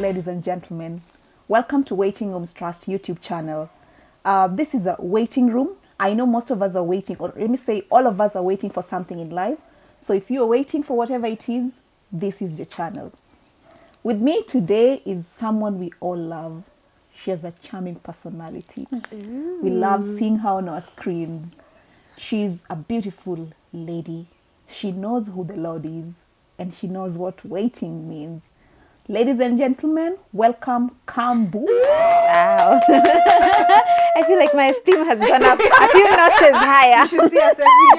ladies and gentlemen. Welcome to Waiting Rooms Trust YouTube channel. This is a waiting room. I know most of us are waiting, or let me say all of us are waiting for something in life. So if you are waiting for whatever it is, this is your channel. With me today is someone we all love. She has a charming personality. We love seeing her on our screens. She's a beautiful lady. She knows who the Lord is, and she knows what waiting means. Ladies and gentlemen, welcome Kambua. Wow. I feel like my esteem has gone up a few notches higher. You should see us every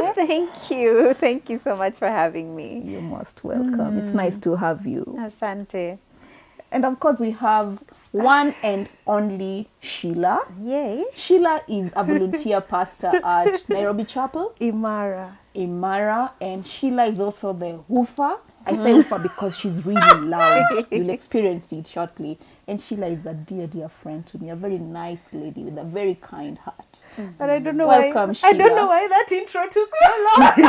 day. Thank you. Thank you so much for having me. You're most welcome. It's nice to have you. Asante. And of course, we have one and only Sheila. Yay. Sheila is a volunteer pastor at Nairobi Chapel, Imara. and Sheila is also the hoofer. I say hoofer because she's really loud. You'll experience it shortly. And Sheila is a dear, dear friend to me, a very nice lady with a very kind heart. But I don't know Welcome, why. Sheila. I don't know why that intro took so long. You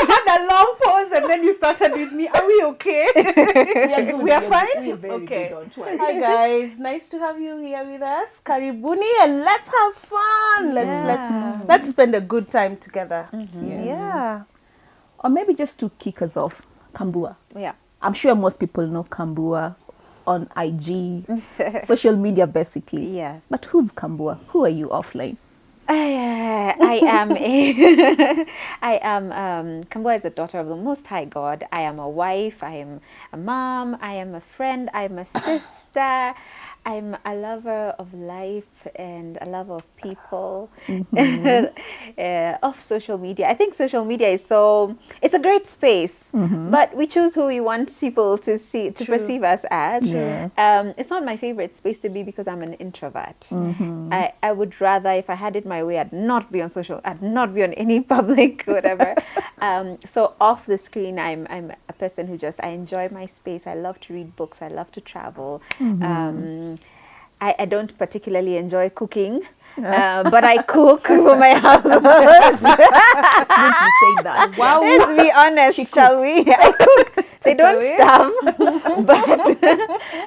had a long pause and then you started with me. Are we okay? We are good. We are fine? We are very Okay. good, don't worry. Hi guys, nice to have you here with us. Karibuni, and let's have fun. Let's spend a good time together. Yeah. Or maybe just to kick us off, Kambua. Yeah. I'm sure most people know Kambua on IG, social media basically. Yeah. But who's Kambua? Who are you offline? I am Kambua is a daughter of the Most High God. I am a wife, I am a mom, I am a friend, I'm a sister, I'm a lover of life and a lover of people, of social media. I think social media is it's a great space, but we choose who we want people to see, to perceive us as. Yeah. It's not my favorite space to be because I'm an introvert. I would rather, if I had it my way, I'd not be on any public, whatever. So off the screen, I'm a person who I enjoy my space. I love to read books. I love to travel. I don't particularly enjoy cooking, but I cook for my household. It's good to say that. Wow. Let's be honest, shall we? I cook. They don't starve, but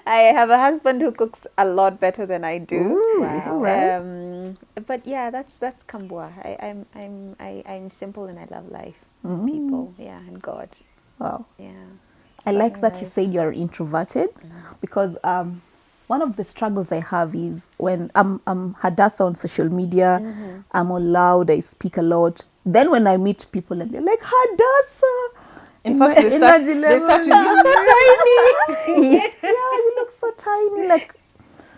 I have a husband who cooks a lot better than I do. Wow. But yeah, that's Kambua. I'm simple and I love life, people, and God. Wow. Yeah. I like that you say you're introverted because one of the struggles I have is when I'm Hadassah on social media, I'm all loud, I speak a lot. Then when I meet people and they're like, Hadassah. In fact, they start with, you're so tiny. Yeah, you look so tiny. Like,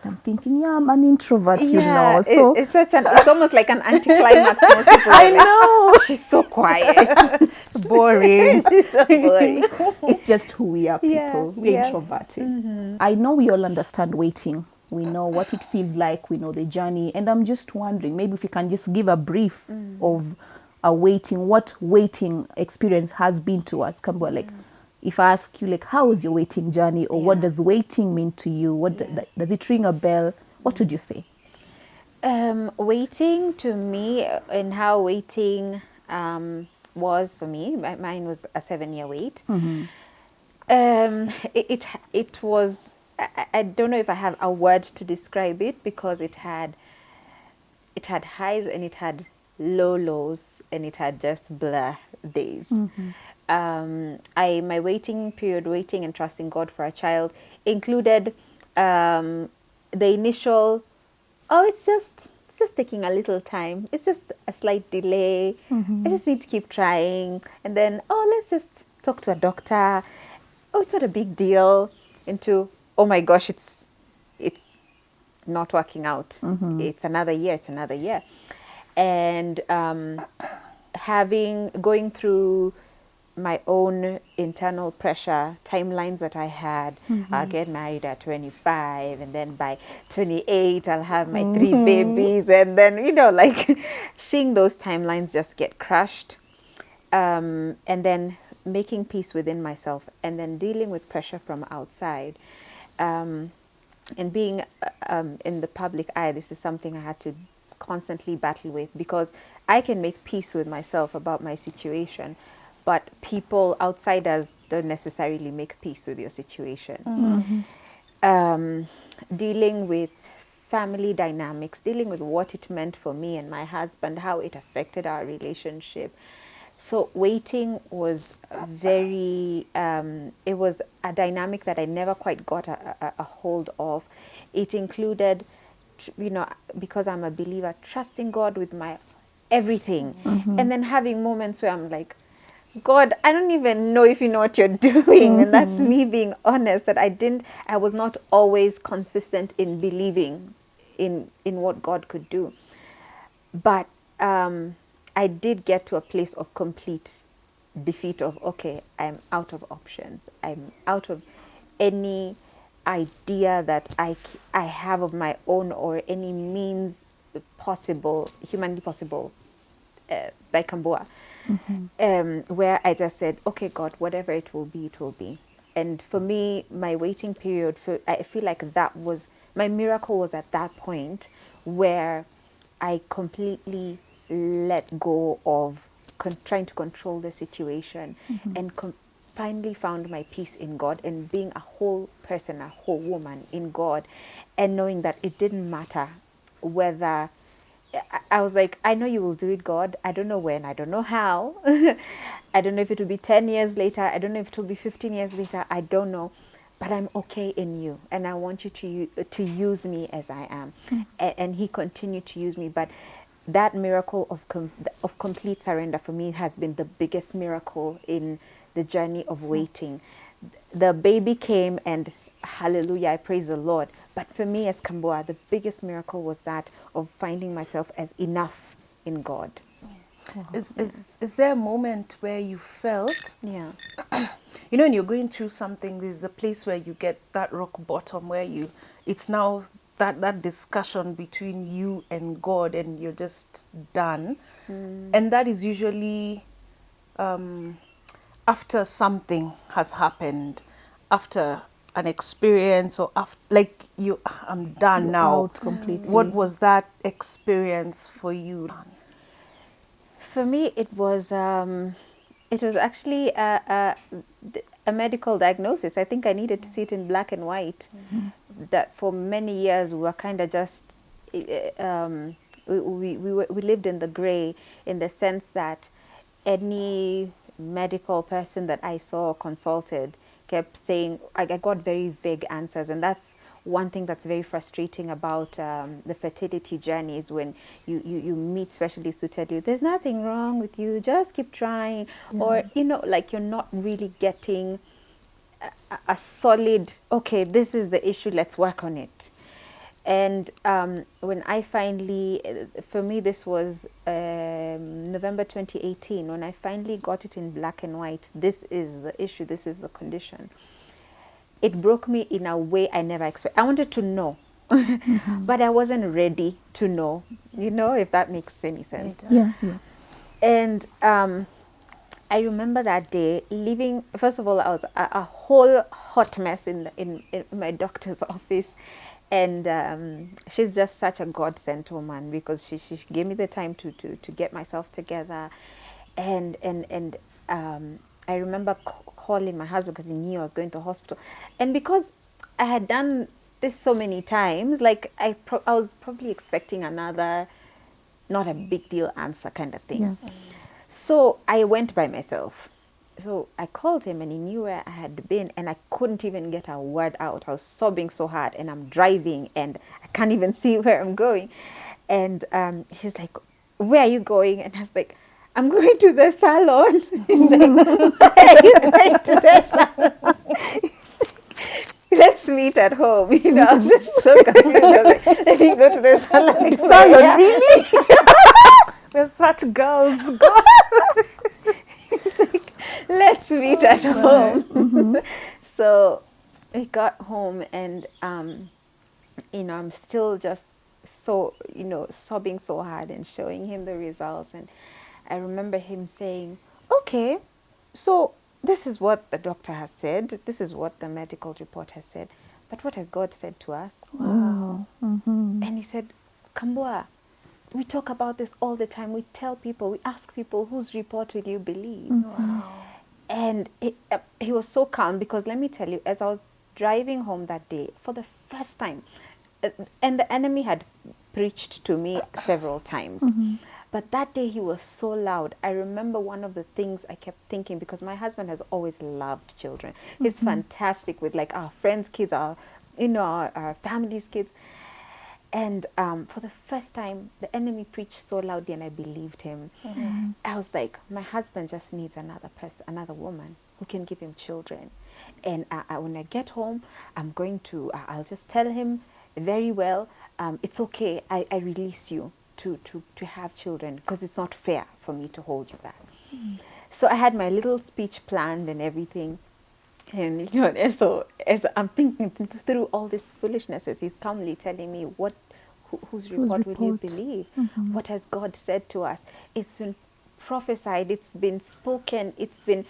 I'm thinking, yeah, I'm an introvert, you know. So It's almost like an anticlimax. Most people I know. She's so quiet. Boring. She's so boring. It's just who we are, people. Yeah, We're yeah. introverted. I know we all understand waiting. We know what it feels like. We know the journey. And I'm just wondering, maybe if you can just give a brief of what waiting experience has been to us. Kambua, like, if I ask you, like, how was your waiting journey, or what does waiting mean to you? What does it ring a bell? What would you say? Waiting to me, and how waiting was for me. Mine was a 7-year wait. It was. I don't know if I have a word to describe it, because it had highs and it had lows and it had just blur days. My waiting period, waiting and trusting God for a child, included the initial, it's just taking a little time. It's just a slight delay. I just need to keep trying. And then, let's just talk to a doctor. It's not a big deal. Into, oh my gosh, it's not working out. It's another year. And going through my own internal pressure, timelines that I had. I'll get married at 25, and then by 28 I'll have my 3 babies, and then like seeing those timelines just get crushed, and then making peace within myself, and then dealing with pressure from outside, and being in the public eye. This is something I had to constantly battle with, because I can make peace with myself about my situation, but people, outsiders, don't necessarily make peace with your situation. Dealing with family dynamics, dealing with what it meant for me and my husband, how it affected our relationship. So waiting was very, it was a dynamic that I never quite got a hold of. It included, because I'm a believer, trusting God with my everything. And then having moments where I'm like, God, I don't even know if you know what you're doing. And that's me being honest, that I was not always consistent in believing in what God could do. But I did get to a place of complete defeat of, okay, I'm out of options. I'm out of any idea that I have of my own, or any means possible, humanly possible, by Kambua. Where I just said, okay, God, whatever it will be, it will be. And for me, my waiting period, I feel like that was, my miracle was at that point where I completely let go of trying to control the situation, and finally found my peace in God, and being a whole person, a whole woman in God, and knowing that it didn't matter whether, I was like, I know you will do it, God. I don't know when. I don't know how. I don't know if it will be 10 years later. I don't know if it will be 15 years later. I don't know. But I'm okay in you. And I want you to use me as I am. And he continued to use me. But that miracle of complete surrender for me has been the biggest miracle in the journey of waiting. The baby came, and hallelujah, I praise the Lord. But for me as Kambua, the biggest miracle was that of finding myself as enough in God. Is there a moment where you felt, Yeah. when you're going through something, there's a place where you get that rock bottom where it's now that discussion between you and God, and you're just done. And that is usually after something has happened, after an experience, or after, like, I'm done You're now. out completely. What was that experience for you? For me, it was actually a medical diagnosis. I think I needed to see it in black and white. That for many years we were kind of just, we lived in the gray, in the sense that any medical person that I saw or consulted kept saying, I got very vague answers. And that's one thing that's very frustrating about the fertility journey, is when you meet specialists who tell you, there's nothing wrong with you, just keep trying. Or, like, you're not really getting a solid, okay, this is the issue, let's work on it. And when I finally, for me, this was November 2018, when I finally got it in black and white, this is the issue, this is the condition. It broke me in a way I never expected. I wanted to know, but I wasn't ready to know, if that makes any sense. Yes. And I remember that day leaving. First of all, I was a whole hot mess in my doctor's office. And she's just such a God-sent woman, because she gave me the time to get myself together. And I remember calling my husband, because he knew I was going to hospital. And because I had done this so many times, like I was probably expecting another, not a big deal answer kind of thing. Yeah. So I went by myself. So I called him, and he knew where I had been, and I couldn't even get a word out. I was sobbing so hard, and I'm driving, and I can't even see where I'm going. And he's like, where are you going? And I was like, I'm going to the salon. He's like, why are you going to the salon? He's like, let's meet at home. I was just so confused. I was like, let me go to the salon. Salon, really? We're such girls. Gosh. Let's meet at home. So we got home, and I'm still just so, sobbing so hard and showing him the results. And I remember him saying, okay, so this is what the doctor has said, this is what the medical report has said, but what has God said to us? Wow. And he said, Kambua, we talk about this all the time. We tell people, we ask people, whose report will you believe? And he was so calm, because let me tell you, as I was driving home that day, for the first time, and the enemy had preached to me several times, but that day he was so loud. I remember one of the things I kept thinking, because my husband has always loved children. He's fantastic with like our friends' kids, our family's kids. And for the first time, the enemy preached so loudly, and I believed him. I was like, my husband just needs another person, another woman who can give him children. And when I get home, I'll just tell him very well, it's okay, I release you to have children, because it's not fair for me to hold you back. So I had my little speech planned and everything. And so as I'm thinking through all this foolishness, as he's calmly telling me whose report will you believe? What has God said to us? It's been prophesied, it's been spoken, it's been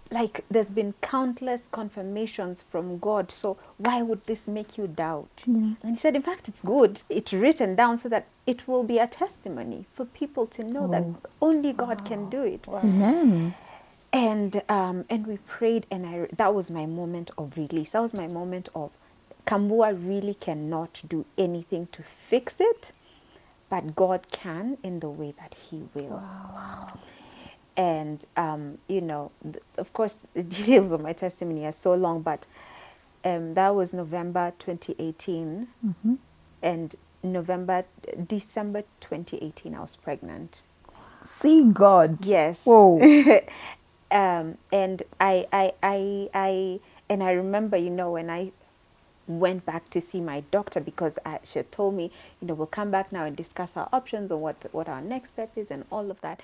like there's been countless confirmations from God. So why would this make you doubt? And he said, in fact, it's good. It's written down so that it will be a testimony for people to know that only God can do it. Amen. And we prayed, and that was my moment of release. That was my moment of, Kambua really cannot do anything to fix it, but God can in the way that He will. Wow. And of course, the details of my testimony are so long, but that was November 2018, and December 2018, I was pregnant. See God. Yes. Whoa. And I remember, when I went back to see my doctor, because she had told me, we'll come back now and discuss our options and what our next step is and all of that.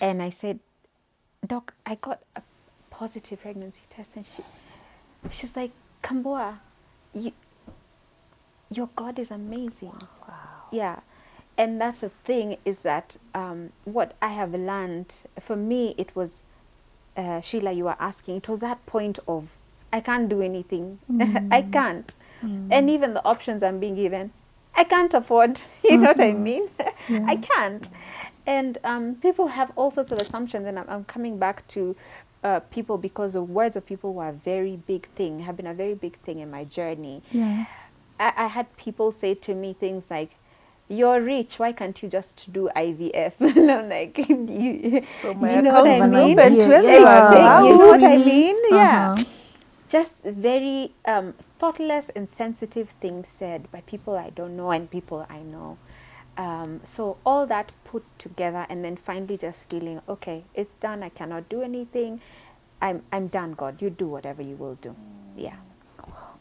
And I said, Doc, I got a positive pregnancy test. And she's like, Kambua, your God is amazing. Wow. Yeah. And that's the thing, is that what I have learned, for me, it was, Sheila, you were asking, it was that point of, I can't do anything. I can't. And even the options I'm being given, I can't afford. You know what I mean? I can't. And people have all sorts of assumptions, and I'm coming back to people, because the words of people were a very big thing, have been a very big thing in my journey. Yeah. I had people say to me things like, you're rich, why can't you just do IVF? And I'm like, so my you know what account I is mean? open to everyone. Yeah. You know what I mean? Yeah. Just very thoughtless and sensitive things said by people I don't know and people I know. So all that put together, and then finally just feeling, okay, it's done, I cannot do anything. I'm done, God. You do whatever you will do. Yeah.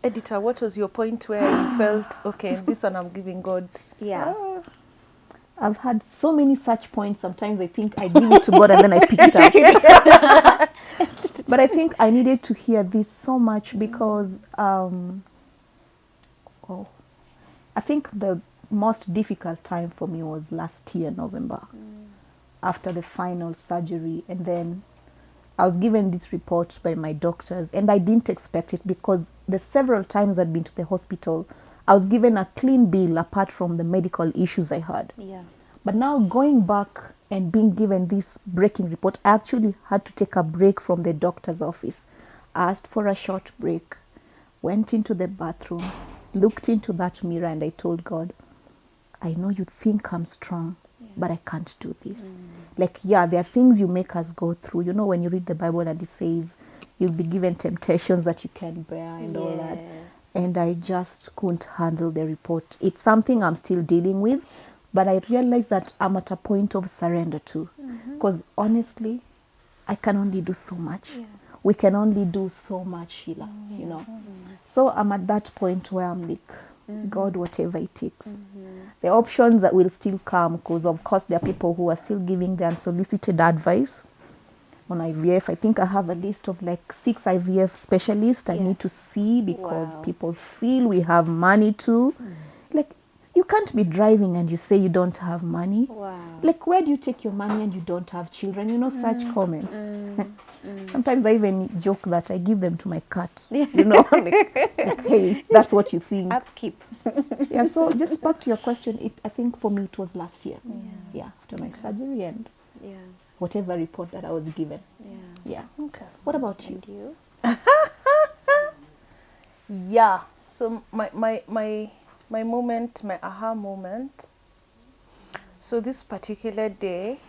Editor, what was your point where you felt, okay, this one I'm giving God? Yeah. I've had so many such points. Sometimes I think I give it to God and then I pick it up. But I think I needed to hear this so much, because I think the most difficult time for me was last year, November, after the final surgery. And then I was given this report by my doctors, and I didn't expect it, because the several times I'd been to the hospital, I was given a clean bill apart from the medical issues I had. Yeah. But now going back and being given this breaking report, I actually had to take a break from the doctor's office. I asked for a short break, went into the bathroom, looked into that mirror, and I told God, I know you think I'm strong, but I can't do this. Like, there are things you make us go through. When you read the Bible and it says you'll be given temptations that you can bear and all that. And I just couldn't handle the report. It's something I'm still dealing with, but I realized that I'm at a point of surrender too. Because honestly, I can only do so much. We can only do so much, Sheila, So I'm at that point where I'm like, God, whatever it takes. The options that will still come, because of course there are people who are still giving the unsolicited advice on IVF. I think I have a list of like 6 IVF specialists I need to see, because people feel we have money too. Like, you can't be driving and you say you don't have money. Like, where do you take your money and you don't have children? Such comments. Sometimes I even joke that I give them to my cat. You know, like, hey, that's what you think. Upkeep. Yeah, so just back to your question, I think for me it was last year. Yeah, after my surgery and whatever report that I was given. Yeah. Okay. What about you? And you? Yeah. So my moment, my aha moment. So this particular day,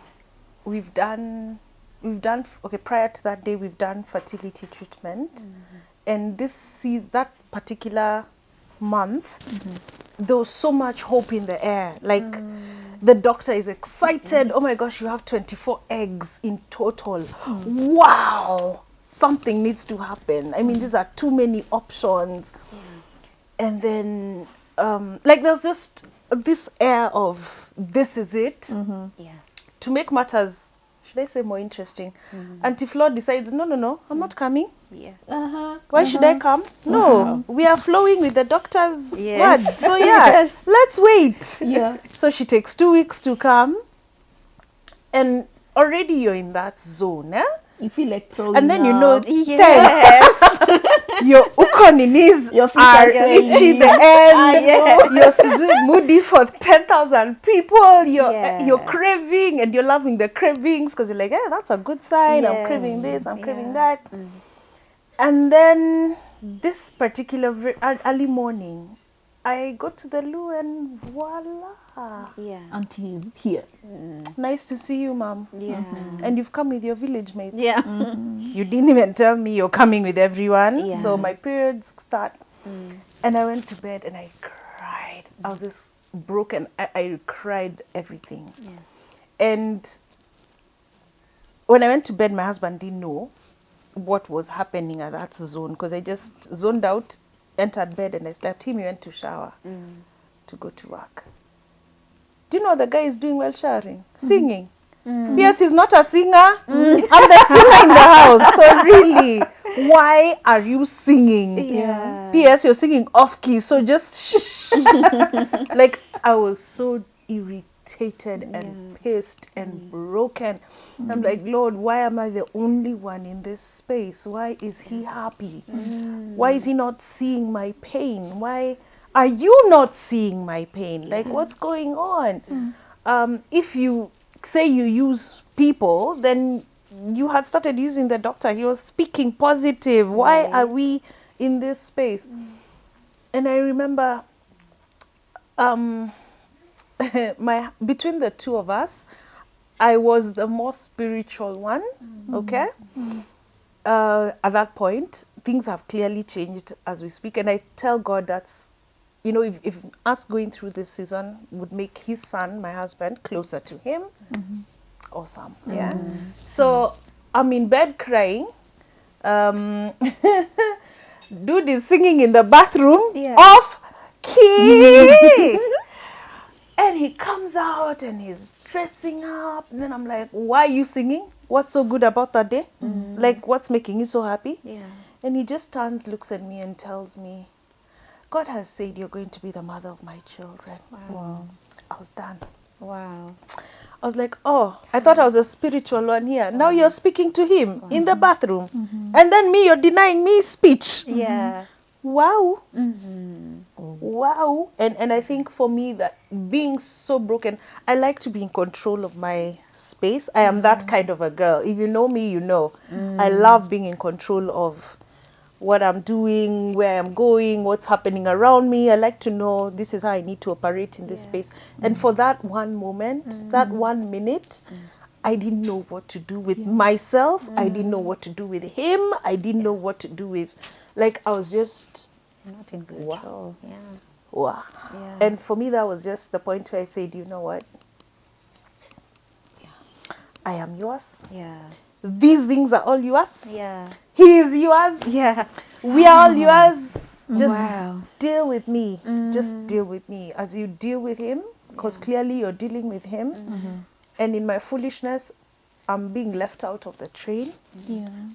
we've done okay, prior to that day we've done fertility treatment. And that particular month, there was so much hope in the air. Like the doctor is excited. Oh my gosh, you have 24 eggs in total. Wow, something needs to happen. I mean, these are too many options. And then like there's just this air of this is it. To make matters, should I say, more interesting, Auntie Flo decides, no, I'm not coming. Why should I come? No, we are flowing with the doctor's words. So let's wait. So she takes 2 weeks to come, and already you're in that zone, eh? You feel like throwing And then you up. know, thanks. Your ukoninis Your feet are are itchy the end. You're moody for 10,000 people. You're craving, and you're loving the cravings because you're like, that's a good sign. I'm craving this, I'm craving that. And then this particular early morning, I go to the loo and voila. Auntie is here. Nice to see you, Mom. And you've come with your village mates. You didn't even tell me you're coming with everyone. So my periods start. And I went to bed and I cried. I was just broken. I cried everything. And when I went to bed, my husband didn't know what was happening at that zone because I just zoned out, entered bed and I slept. He went to shower to go to work. Do you know the guy is doing while showering? Singing. Yes, he's not a singer. I'm the singer in the house. So really, why are you singing? P.S. You're singing off key. So just shh. Like, I was so irritated and pissed and broken. I'm like, Lord, why am I the only one in this space? Why is he happy? Why is he not seeing my pain? Why are you not seeing my pain? Like, what's going on? If you say you use people, then you had started using the doctor. He was speaking positive. Why are we in this space? And I remember between the two of us, I was the more spiritual one, okay? At that point, things have clearly changed as we speak. And I tell God that's, you know, if us going through this season would make his son, my husband, closer to him, awesome, yeah? So I'm in bed crying. Dude is singing in the bathroom, off key. And he comes out and he's dressing up. And then I'm like, why are you singing? What's so good about that day? Like, what's making you so happy? And he just turns, looks at me and tells me, God has said you're going to be the mother of my children. Wow. I was done. Wow. I was like, oh, I thought I was a spiritual one here. Now you're speaking to him in the bathroom. And then me, you're denying me speech. Wow. Wow. And I think for me that being so broken, I like to be in control of my space. I am that kind of a girl. If you know me, you know. I love being in control of what I'm doing, where I'm going, what's happening around me. I like to know this is how I need to operate in this space. And for that one moment, that 1 minute, I didn't know what to do with myself. I didn't know what to do with him. I didn't know what to do with, like, I was just Not in control. wow. And for me, that was just the point where I said, you know what? I am yours. These things are all yours. He is yours. We are all yours. Just deal with me. Just deal with me. As you deal with him, because clearly you're dealing with him. And in my foolishness, I'm being left out of the train.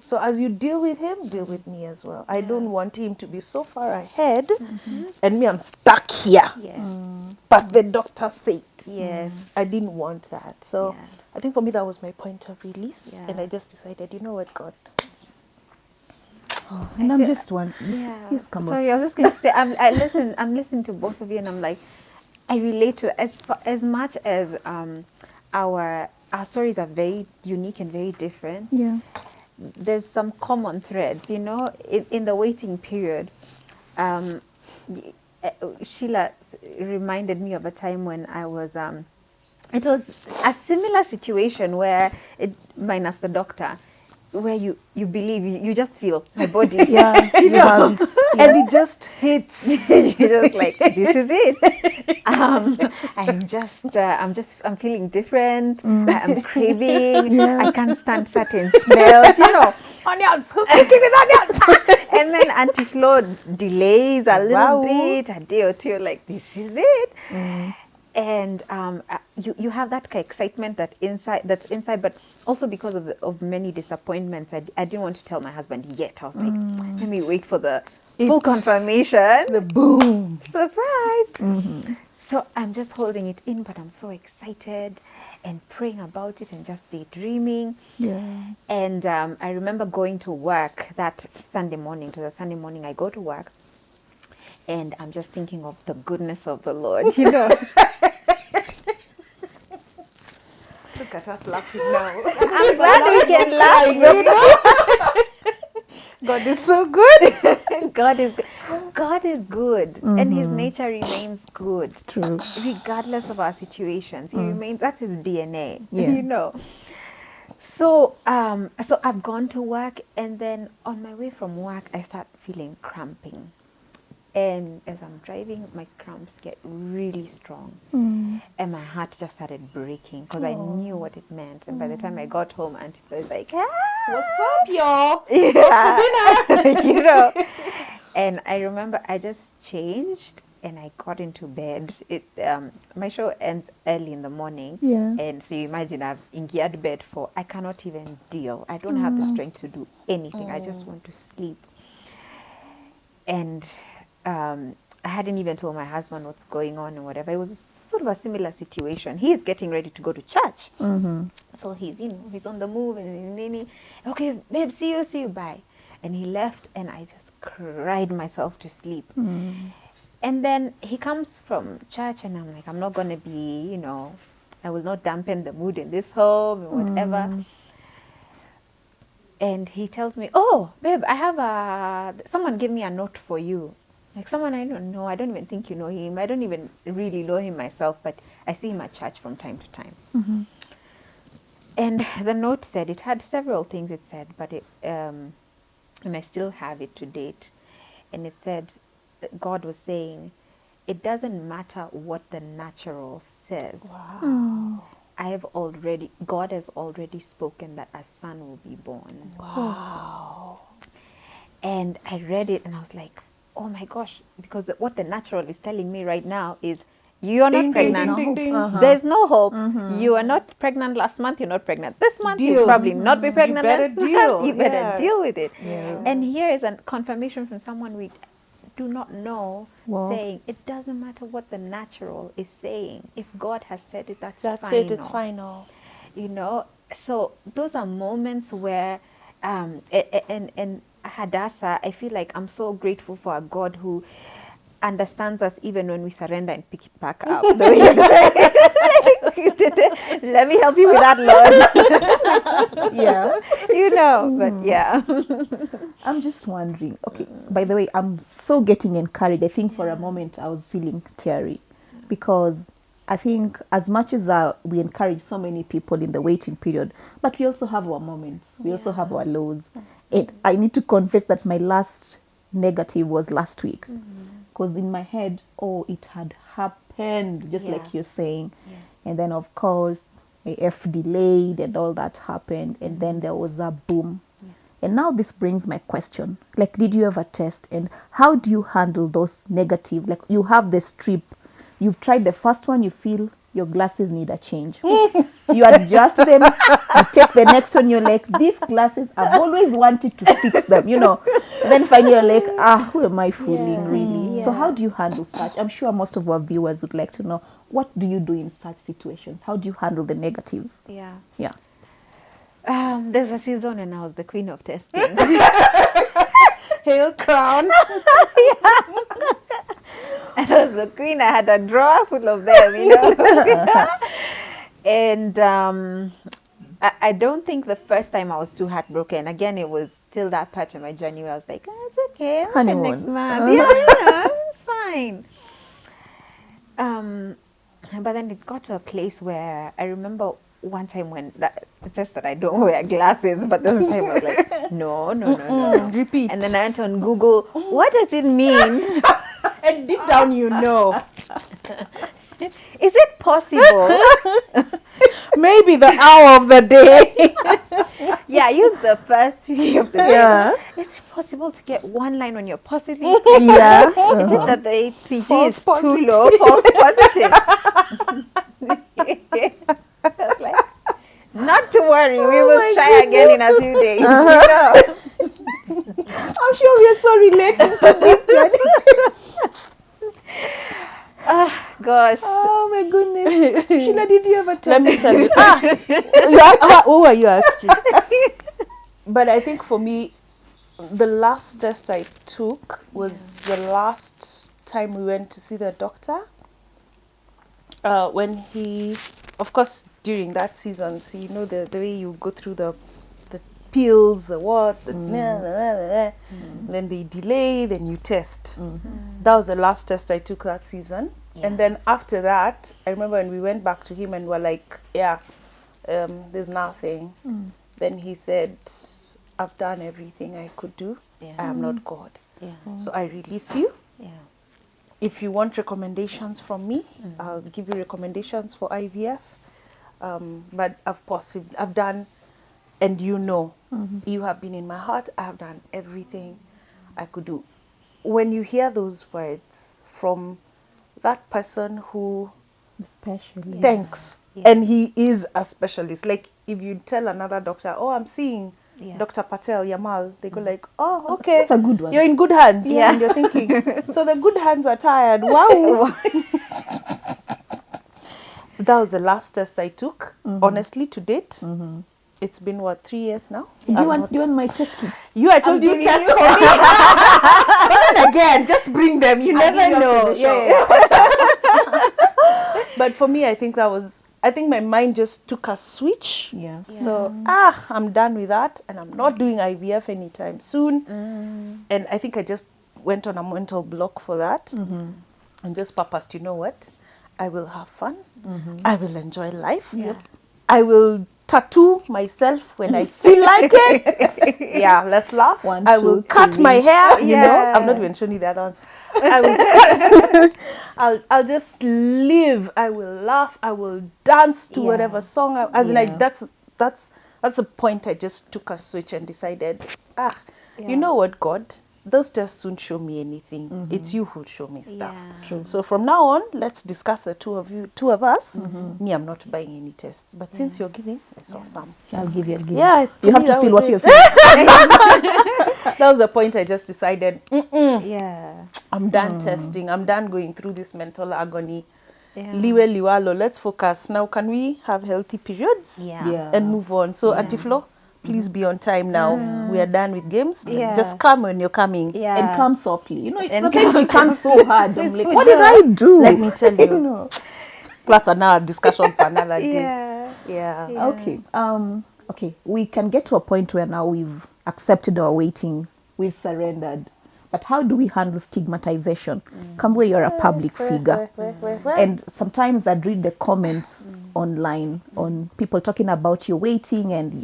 So as you deal with him, deal with me as well. I don't want him to be so far ahead and me, I'm stuck here. But the doctor said. I didn't want that. So I think for me, that was my point of release. And I just decided, you know what, God, And I'm just one. Yeah. Yes, come on. Sorry, I was just going to say, I'm listening to both of you, and I'm like, I relate to as much as our stories are very unique and very different. Yeah. There's some common threads, in the waiting period. Sheila reminded me of a time when I was. It was a similar situation where minus the doctor, where you believe you just feel my body. Yeah. you know. have it. And it just hits. You're just like, this is it. I'm feeling different. I'm craving. I can't stand certain smells. Onions, who's cooking with onions? And then Auntie Flo delays a little Wow. bit, a day or two. You're like, this is it. And you have that excitement that's inside, but also because of many disappointments, I didn't want to tell my husband yet. I was like, let me wait for the full It's confirmation. The boom. Surprise! So I'm just holding it in, but I'm so excited and praying about it and just daydreaming. Yeah. And I remember going to work that Sunday morning. To the Sunday morning, I go to work, and I'm just thinking of the goodness of the Lord, Look at us laughing now. I'm glad we can laugh. God is so good. God is good, and His nature remains good. True. Regardless of our situations, He remains. That's His DNA. Yeah. So I've gone to work, and then on my way from work, I start feeling cramping. And as I'm driving, my cramps get really strong. And my heart just started breaking because I knew what it meant. And by the time I got home, Auntie Flo was like, What's up, y'all? yeah. What's for dinner? And I remember I just changed and I got into bed. My show ends early in the morning. Yeah. And so you imagine I've ingeared bed I cannot even deal. I don't have the strength to do anything. I just want to sleep. And I hadn't even told my husband what's going on and whatever. It was sort of a similar situation. He's getting ready to go to church. So he's on the move and okay, babe, see you, bye. And he left and I just cried myself to sleep. And then he comes from church and I'm like, I'm not going to be, I will not dampen the mood in this home and whatever. And he tells me, oh, babe, I have someone gave me a note for you. Like someone I don't know. I don't even think you know him. I don't even really know him myself, but I see him at church from time to time. And the note said, it had several things it said, but and I still have it to date. And it said, God was saying, it doesn't matter what the natural says. Wow. God has already spoken that a son will be born. Wow. And I read it and I was like, oh my gosh, because what the natural is telling me right now is you are not pregnant. Ding, ding, ding. There's no hope. You are not pregnant last month. You're not pregnant this month. Deal. You'll probably not be pregnant You better next deal. month. You better Yeah. deal with it. Yeah. And here is a confirmation from someone we do not know, Wow. saying it doesn't matter what the natural is saying. If God has said it, that's That's final. it. It's final. So those are moments where and Hadassah, I feel like I'm so grateful for a God who understands us even when we surrender and pick it back up. The way you're saying. Let me help you with that, Lord. Yeah. But yeah. I'm just wondering. Okay, by the way, I'm so getting encouraged. I think for a moment I was feeling teary because I think as much as we encourage so many people in the waiting period, but we also have our moments. We also have our lows. And I need to confess that my last negative was last week. Because in my head, it had happened, just like you're saying. And then, of course, AF delayed and all that happened. And then there was a boom. And now this brings my question. Like, did you ever test? And how do you handle those negative? Like, you have the strip. You've tried the first one, you feel your glasses need a change. You adjust them, you take the next one, you're like, these glasses, I've always wanted to fix them, And then finally you're like, who am I fooling, really? So how do you handle such? I'm sure most of our viewers would like to know, what do you do in such situations? How do you handle the negatives? Yeah. Yeah. There's a season and I was the queen of testing. Hail crown. I was the queen. I had a drawer full of them, you know. And I don't think the first time I was too heartbroken. Again, it was still that part of my journey where I was like, oh, it's okay. I'll open next Honeymoon. month. Yeah, yeah, it's fine. But then it got to a place where I remember one time when it says that I don't wear glasses, but there was a time I was like, no. Repeat. And then I went on Google, what does it mean? And deep down, you know. Is it possible? Maybe the hour of the day. Yeah, I used the first three of the day. Yeah. Is it possible to get one line when you're positive? Yeah. Is it that the HCG False is positive. too low? False positive. I was like, not to worry, we will try again in a few days. You know? I'm sure we are so related to this journey. Gosh. Oh my goodness. Sheila, did you ever tell Let me tell you. Who are you asking? But I think for me, the last test I took was the last time we went to see the doctor. When he, of course, during that season, so you know the way you go through the pills, the what, then they delay, then you test. That was the last test I took that season. Yeah. And then after that, I remember when we went back to him and we're like, there's nothing. Then he said, I've done everything I could do. Yeah. I am not God. Yeah. So I release you. Yeah. If you want recommendations from me, I'll give you recommendations for IVF. But I've done, and you know, you have been in my heart. I have done everything I could do. When you hear those words from that person who Especially. thanks, Yeah. and he is a specialist. Like if you tell another doctor, oh, I'm seeing Yeah. Dr. Patel Yamal, they go like, oh, okay, That's a good one. you're in good hands. Yeah. And you're thinking, so the good hands are tired. Wow. That was the last test I took, honestly, to date. It's been, 3 years now? Do you I'm want not- my test kits? I told you giving test you- for me. But then again, just bring them. You I'll give never you know. after the show. Yeah. But for me, I think my mind just took a switch. Yeah. So, I'm done with that. And I'm not doing IVF anytime soon. And I think I just went on a mental block for that. And just purposed, you know what? I will have fun. I will enjoy life. Yeah. I will tattoo myself when I feel like it. Yeah, let's laugh. One, I will two, cut three. my hair. You know, Yeah. I've not even shown you the other ones. I will cut. I'll just live. I will laugh. I will dance to Yeah. whatever song. As in, like Yeah. that's a point. I just took a switch and decided, Yeah. you know what, God, those tests won't show me anything. It's you who'll show me stuff. Yeah. True. So from now on, let's discuss the two of us. Me, I'm not buying any tests. But since you're giving, it's awesome. I'll give you. Yeah, for You have me, to that feel was what it. you're feeling. That was the point I just decided, Yeah. I'm done testing. I'm done going through this mental agony. Yeah. Liwe liwalo, let's focus. Now, can we have healthy periods? Yeah. And move on. So, Auntie Flo, please be on time now. We are done with games. Yeah. Just come when you're coming. Yeah. And come softly. You know, it's And sometimes come- you come so hard. I'm With like, food what did I do? Let me tell you. know. That's another discussion for another day. Yeah. Yeah. Yeah. Okay. Okay. We can get to a point where now we've accepted our waiting, we've surrendered. But how do we handle stigmatization? Kambua, you're a public figure. And sometimes I'd read the comments online on people talking about your waiting and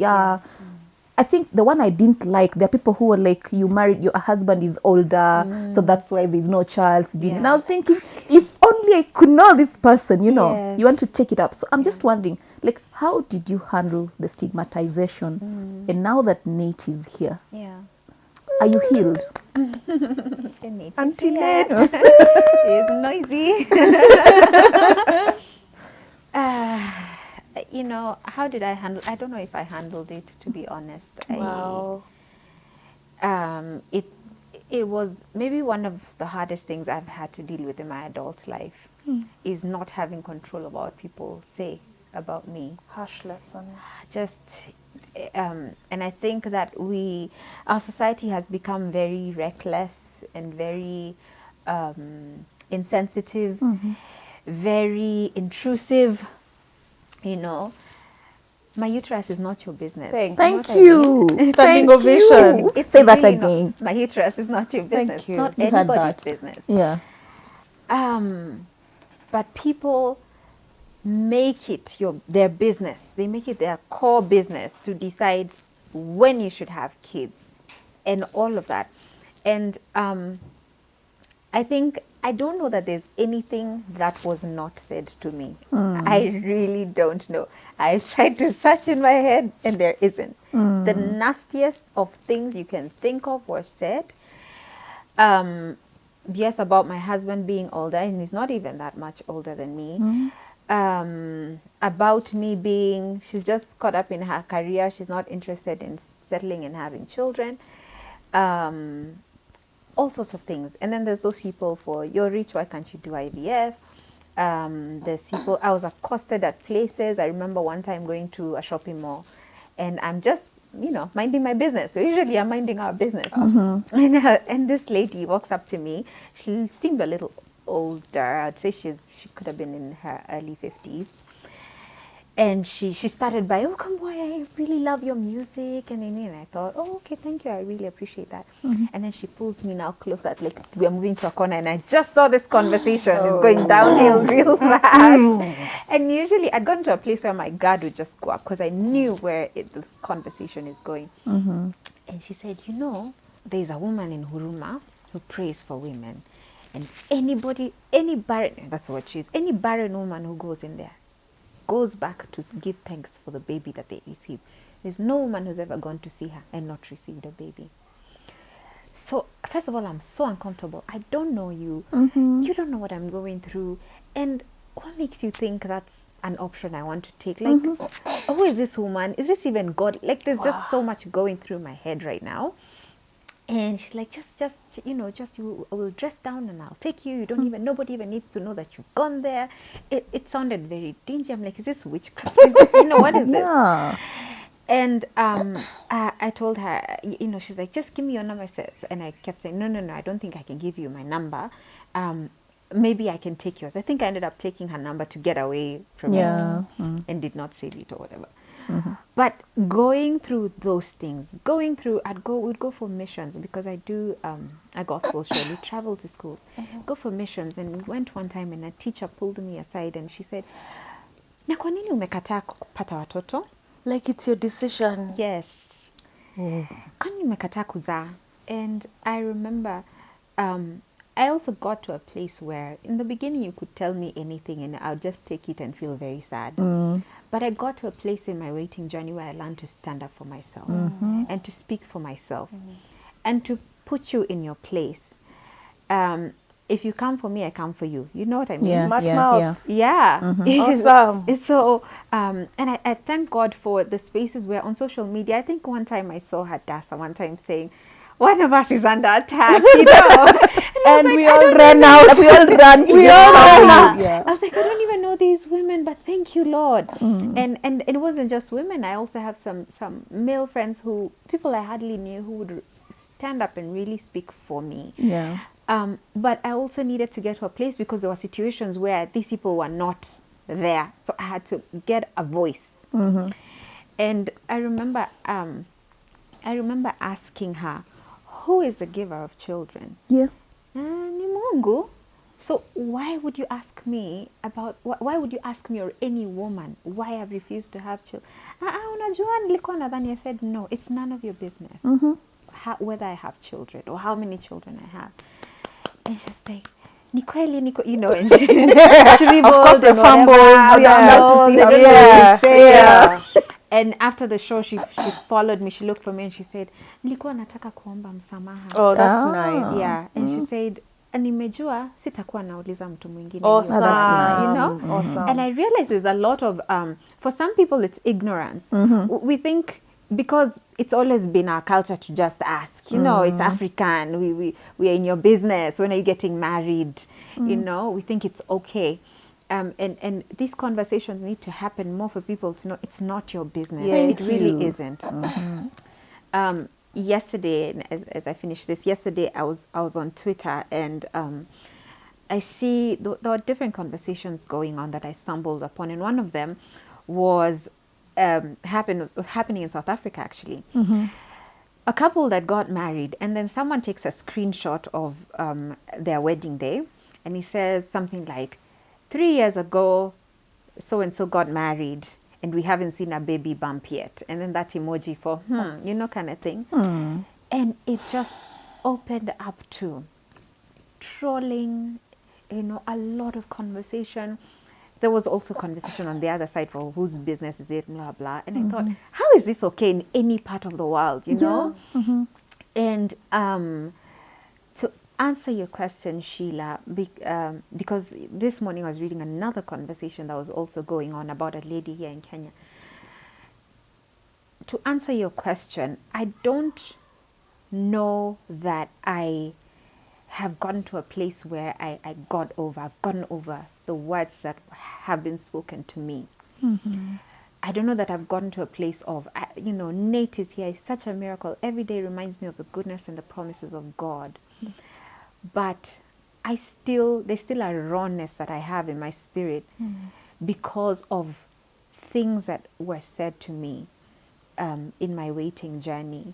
I think the one I didn't like, there are people who were like, you married, your husband is older, so that's why there's no child. Yeah. And I was thinking, if only I could know this person, you know, Yes. you want to take it up. So I'm just wondering, like, how did you handle the stigmatization? And now that Nate is here, Yeah. are you healed? Auntie Nate. It's noisy. You know, how did I handle? I don't know if I handled it, to be honest. Wow. It was maybe one of the hardest things I've had to deal with in my adult life is not having control about what people say about me. Harsh lesson. Just and I think that our society has become very reckless and very insensitive, very intrusive, you know. My uterus is not your business. Thanks. You know Thank what I you. mean? Standing Thank ovation. you. It's Say that really again. not, my uterus is not your business. Thank you. It's not You heard anybody's that. business. Yeah. But people make it their business. They make it their core business to decide when you should have kids and all of that. And I don't know that there's anything that was not said to me. I really don't know. I've tried to search in my head and there isn't. The nastiest of things you can think of were said. Yes, about my husband being older, and he's not even that much older than me. About me being, she's just caught up in her career. She's not interested in settling and having children. All sorts of things. And then there's those people for, you're rich, why can't you do IVF? There's people, I was accosted at places. I remember one time going to a shopping mall and I'm just, minding my business. So usually I'm minding our business. And this lady walks up to me. She seemed a little older. I'd say she could have been in her early 50s. And she started by, oh, Kambua, I really love your music. And I thought, oh, okay, thank you. I really appreciate that. And then she pulls me now closer, like we're moving to a corner. And I just saw this conversation is going downhill real fast. And usually I'd gone to a place where my guard would just go up because I knew where this conversation is going. And she said, there's a woman in Huruma who prays for women. And any barren, that's what she is, any barren woman who goes in there goes back to give thanks for the baby that they receive. There's no woman who's ever gone to see her and not received a baby. So, first of all, I'm so uncomfortable. I don't know you. You don't know what I'm going through. And what makes you think that's an option I want to take? Like, who is this woman? Is this even God? Like, there's just so much going through my head right now. And she's like, just you will dress down and I'll take you. Nobody even needs to know that you've gone there. It sounded very dingy. I'm like, is this witchcraft? What is this? Yeah. And I told her, she's like, just give me your number. And I kept saying, no, I don't think I can give you my number. Maybe I can take yours. I think I ended up taking her number to get away from it and did not save it or whatever. But going through those things, we'd go for missions because I do a gospel show. We travel to schools, go for missions. And we went one time and a teacher pulled me aside and she said, na kwa nini umekataa kupata watoto? Like it's your decision. Yes. Kwa nini umekataa kuzaa? And I remember I also got to a place where in the beginning you could tell me anything and I'll just take it and feel very sad. But I got to a place in my waiting journey where I learned to stand up for myself and to speak for myself and to put you in your place. If you come for me, I come for you. You know what I mean? Smart mouth. Yeah. Awesome. So, and I thank God for the spaces where on social media, I think one time I saw Hadassah one time saying, one of us is under attack, And we all ran out. We all ran. We all ran out. Yeah. I was like, I don't even know these women, but thank you, Lord. And it wasn't just women. I also have some male friends people I hardly knew who would stand up and really speak for me. Yeah. But I also needed to get to a place because there were situations where these people were not there. So I had to get a voice. And I remember asking her, who is the giver of children? Yeah. Ni Mungu. So why would you ask me why would you ask me or any woman why I've refused to have children? Unajua nilikuwa nadhani. I said, no, it's none of your business. Whether I have children or how many children I have. And she's like, ni kweli, and she Of course, the fumbles. Yeah. And after the show, she followed me. She looked for me and she said, nilikuwa nataka kuomba msamaha. Oh, that's nice. Yeah. And she said, nimejua sitakuwa nauliza mtu mwingine. Awesome. That's nice. Awesome. And I realized there's a lot of, for some people, it's ignorance. We think because it's always been our culture to just ask, it's African. We are in your business. When are you getting married? We think it's okay. and these conversations need to happen more for people to know it's not your business. Yes. It really isn't. Yesterday, and as I finished this, yesterday I was on Twitter, and I see there are different conversations going on that I stumbled upon, and one of them was happening in South Africa, actually. A couple that got married, and then someone takes a screenshot of their wedding day, and he says something like, 3 years ago, so and so got married, and we haven't seen a baby bump yet. And then that emoji for kind of thing. And it just opened up to trolling, a lot of conversation. There was also conversation on the other side for whose business is it, blah, blah. And I thought, how is this okay in any part of the world, know? And to answer your question, Sheila, because this morning I was reading another conversation that was also going on about a lady here in Kenya. To answer your question, I don't know that I have gotten to a place where I've gotten over the words that have been spoken to me. I don't know that I've gotten to a place of, Nate is here, it's such a miracle. Every day reminds me of the goodness and the promises of God. But there's still a rawness that I have in my spirit because of things that were said to me in my waiting journey.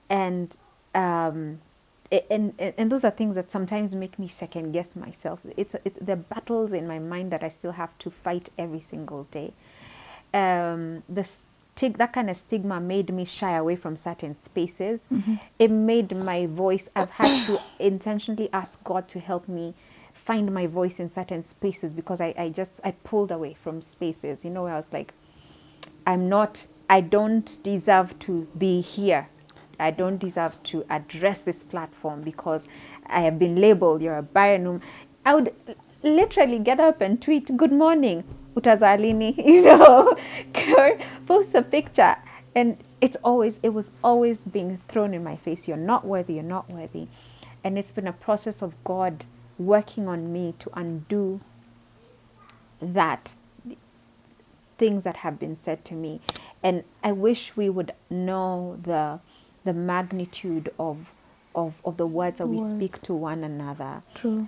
And those are things that sometimes make me second guess myself. It's the battles in my mind that I still have to fight every single day. That kind of stigma made me shy away from certain spaces. It made my voice, I've had to intentionally ask God to help me find my voice in certain spaces, because I pulled away from spaces, where I was like, I don't deserve to be here. I don't deserve to address this platform because I have been labeled, you're a barren. I would literally get up and tweet, good morning, utazalini, post a picture, and it was always being thrown in my face. You're not worthy. And it's been a process of God working on me to undo that, things that have been said to me. And I wish we would know the magnitude of the words that we speak to one another. True.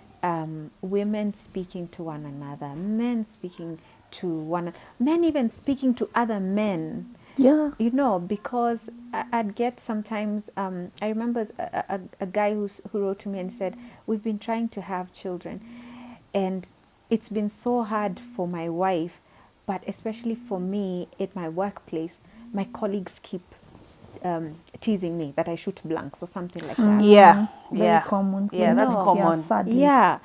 Women speaking to one another, men speaking to men even speaking to other men. Yeah. Because I'd get sometimes, I remember a guy who wrote to me and said, we've been trying to have children, and it's been so hard for my wife, but especially for me at my workplace, my colleagues keep teasing me that I shoot blanks or something like that. Yeah, Very common. Yeah, that's common. Yeah, sadly.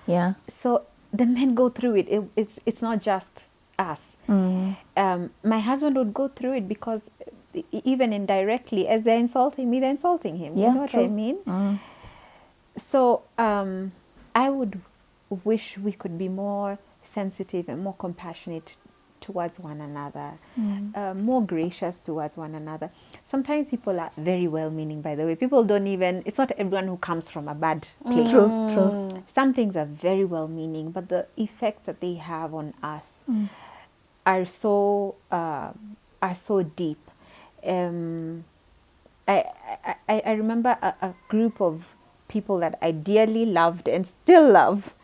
Yeah. So the men go through it. It's not just us. My husband would go through it because even indirectly, as they're insulting me, they're insulting him. Yeah, you know what I mean? So I would wish we could be more sensitive and more compassionate towards one another, more gracious towards one another. Sometimes people are very well-meaning, by the way. People don't even, it's not everyone who comes from a bad place. True. Some things are very well-meaning, but the effects that they have on us are so deep. I remember a group of people that I dearly loved and still love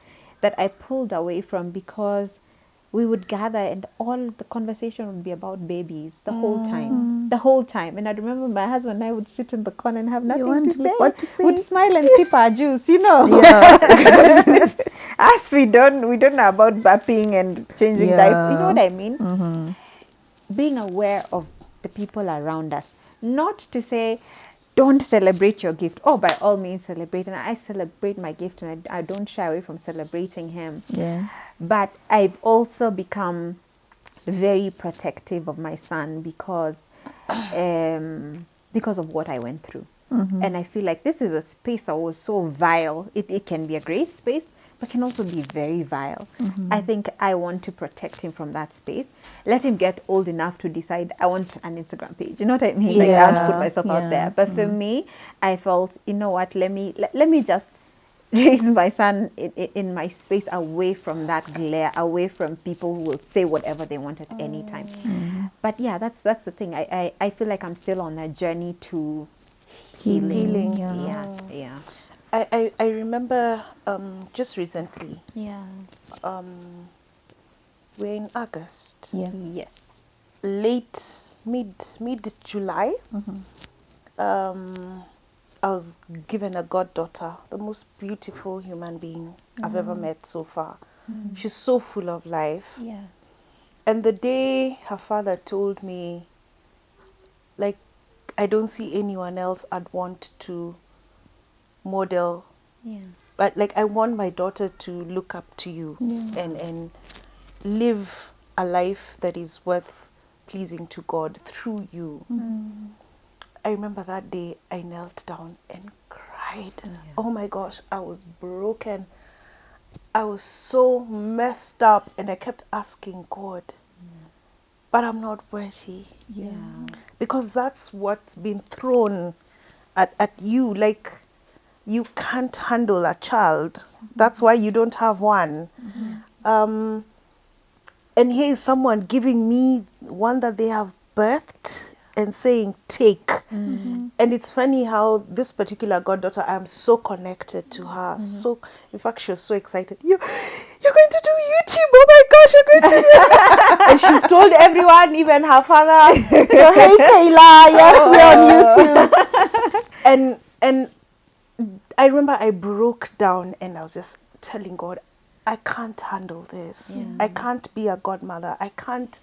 that I pulled away from because we would gather and all the conversation would be about babies the whole time. And I remember my husband and I would sit in the corner and have nothing to say. What to say? Would smile and sip our juice, Yeah. Us, we don't know about burping and changing diapers. You know what I mean? Being aware of the people around us. Not to say, don't celebrate your gift. Oh, by all means celebrate. And I celebrate my gift and I don't shy away from celebrating him. Yeah. But I've also become very protective of my son because of what I went through. And I feel like this is a space that was so vile. It can be a great space, but can also be very vile. I think I want to protect him from that space. Let him get old enough to decide, I want an Instagram page. You know what I mean? Like I want to put myself out there. But for me, I felt, you know what, let me just raise my son in my space, away from that glare, away from people who will say whatever they want at any time. But yeah, that's the thing. I feel like I'm still on a journey to healing. Yeah. Yeah. I remember just recently, Yeah. we're in August, Yes. Yes. late mid July. I was given a goddaughter, the most beautiful human being I've ever met so far. She's so full of life. Yeah. And the day her father told me, like, I don't see anyone else I'd want to model, Yeah. but like I want my daughter to look up to you Yeah. and live a life that is worth pleasing to God through you. I remember that day I knelt down and cried. Oh my gosh, I was broken. I was so messed up, and I kept asking God, but I'm not worthy. Yeah. Because that's what's been thrown at you. Like, you can't handle a child. That's why you don't have one. And here is someone giving me one that they have birthed and saying, take. And it's funny how this particular goddaughter, I'm so connected to her. So, in fact, she was so excited. You're going to do YouTube. Oh my gosh, you're going to do And she's told everyone, even her father. So, hey, Kayla, yes, we're on YouTube. And I remember I broke down and I was just telling God, I can't handle this. I can't be a godmother. I can't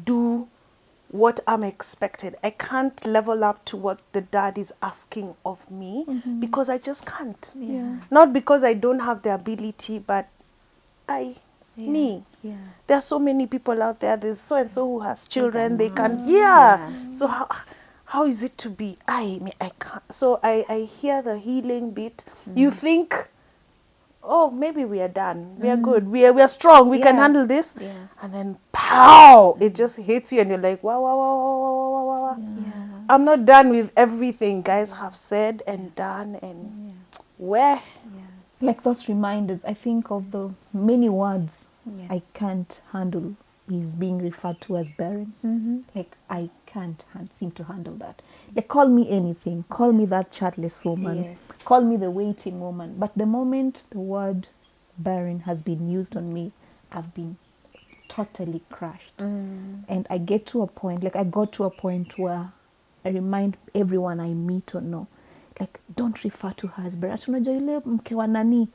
do what I'm expected. I can't level up to what the dad is asking of me because I just can't. Yeah. Not because I don't have the ability, but me. Yeah. There are so many people out there. There's so and so who has children. They can, So how is it to be? I can't. So I hear the healing bit. You think, oh, maybe we are done. We are good. We are strong. We can handle this. Yeah. And then, pow! It just hits you, and you're like, wow, wow, wow, wow, wow, wow, wow, wow. Yeah. I'm not done with everything guys have said and done, and where. Like those reminders, I think of the many words Yeah. I can't handle is being referred to as barren. Like, I can't seem to handle that. Like, call me anything. Call me that childless woman. Yes. Call me the waiting woman. But the moment the word barren has been used on me, I've been totally crushed. And I got to a point where I remind everyone I meet or know, like, don't refer to her as barren. Ati unajua ile mke wa nani,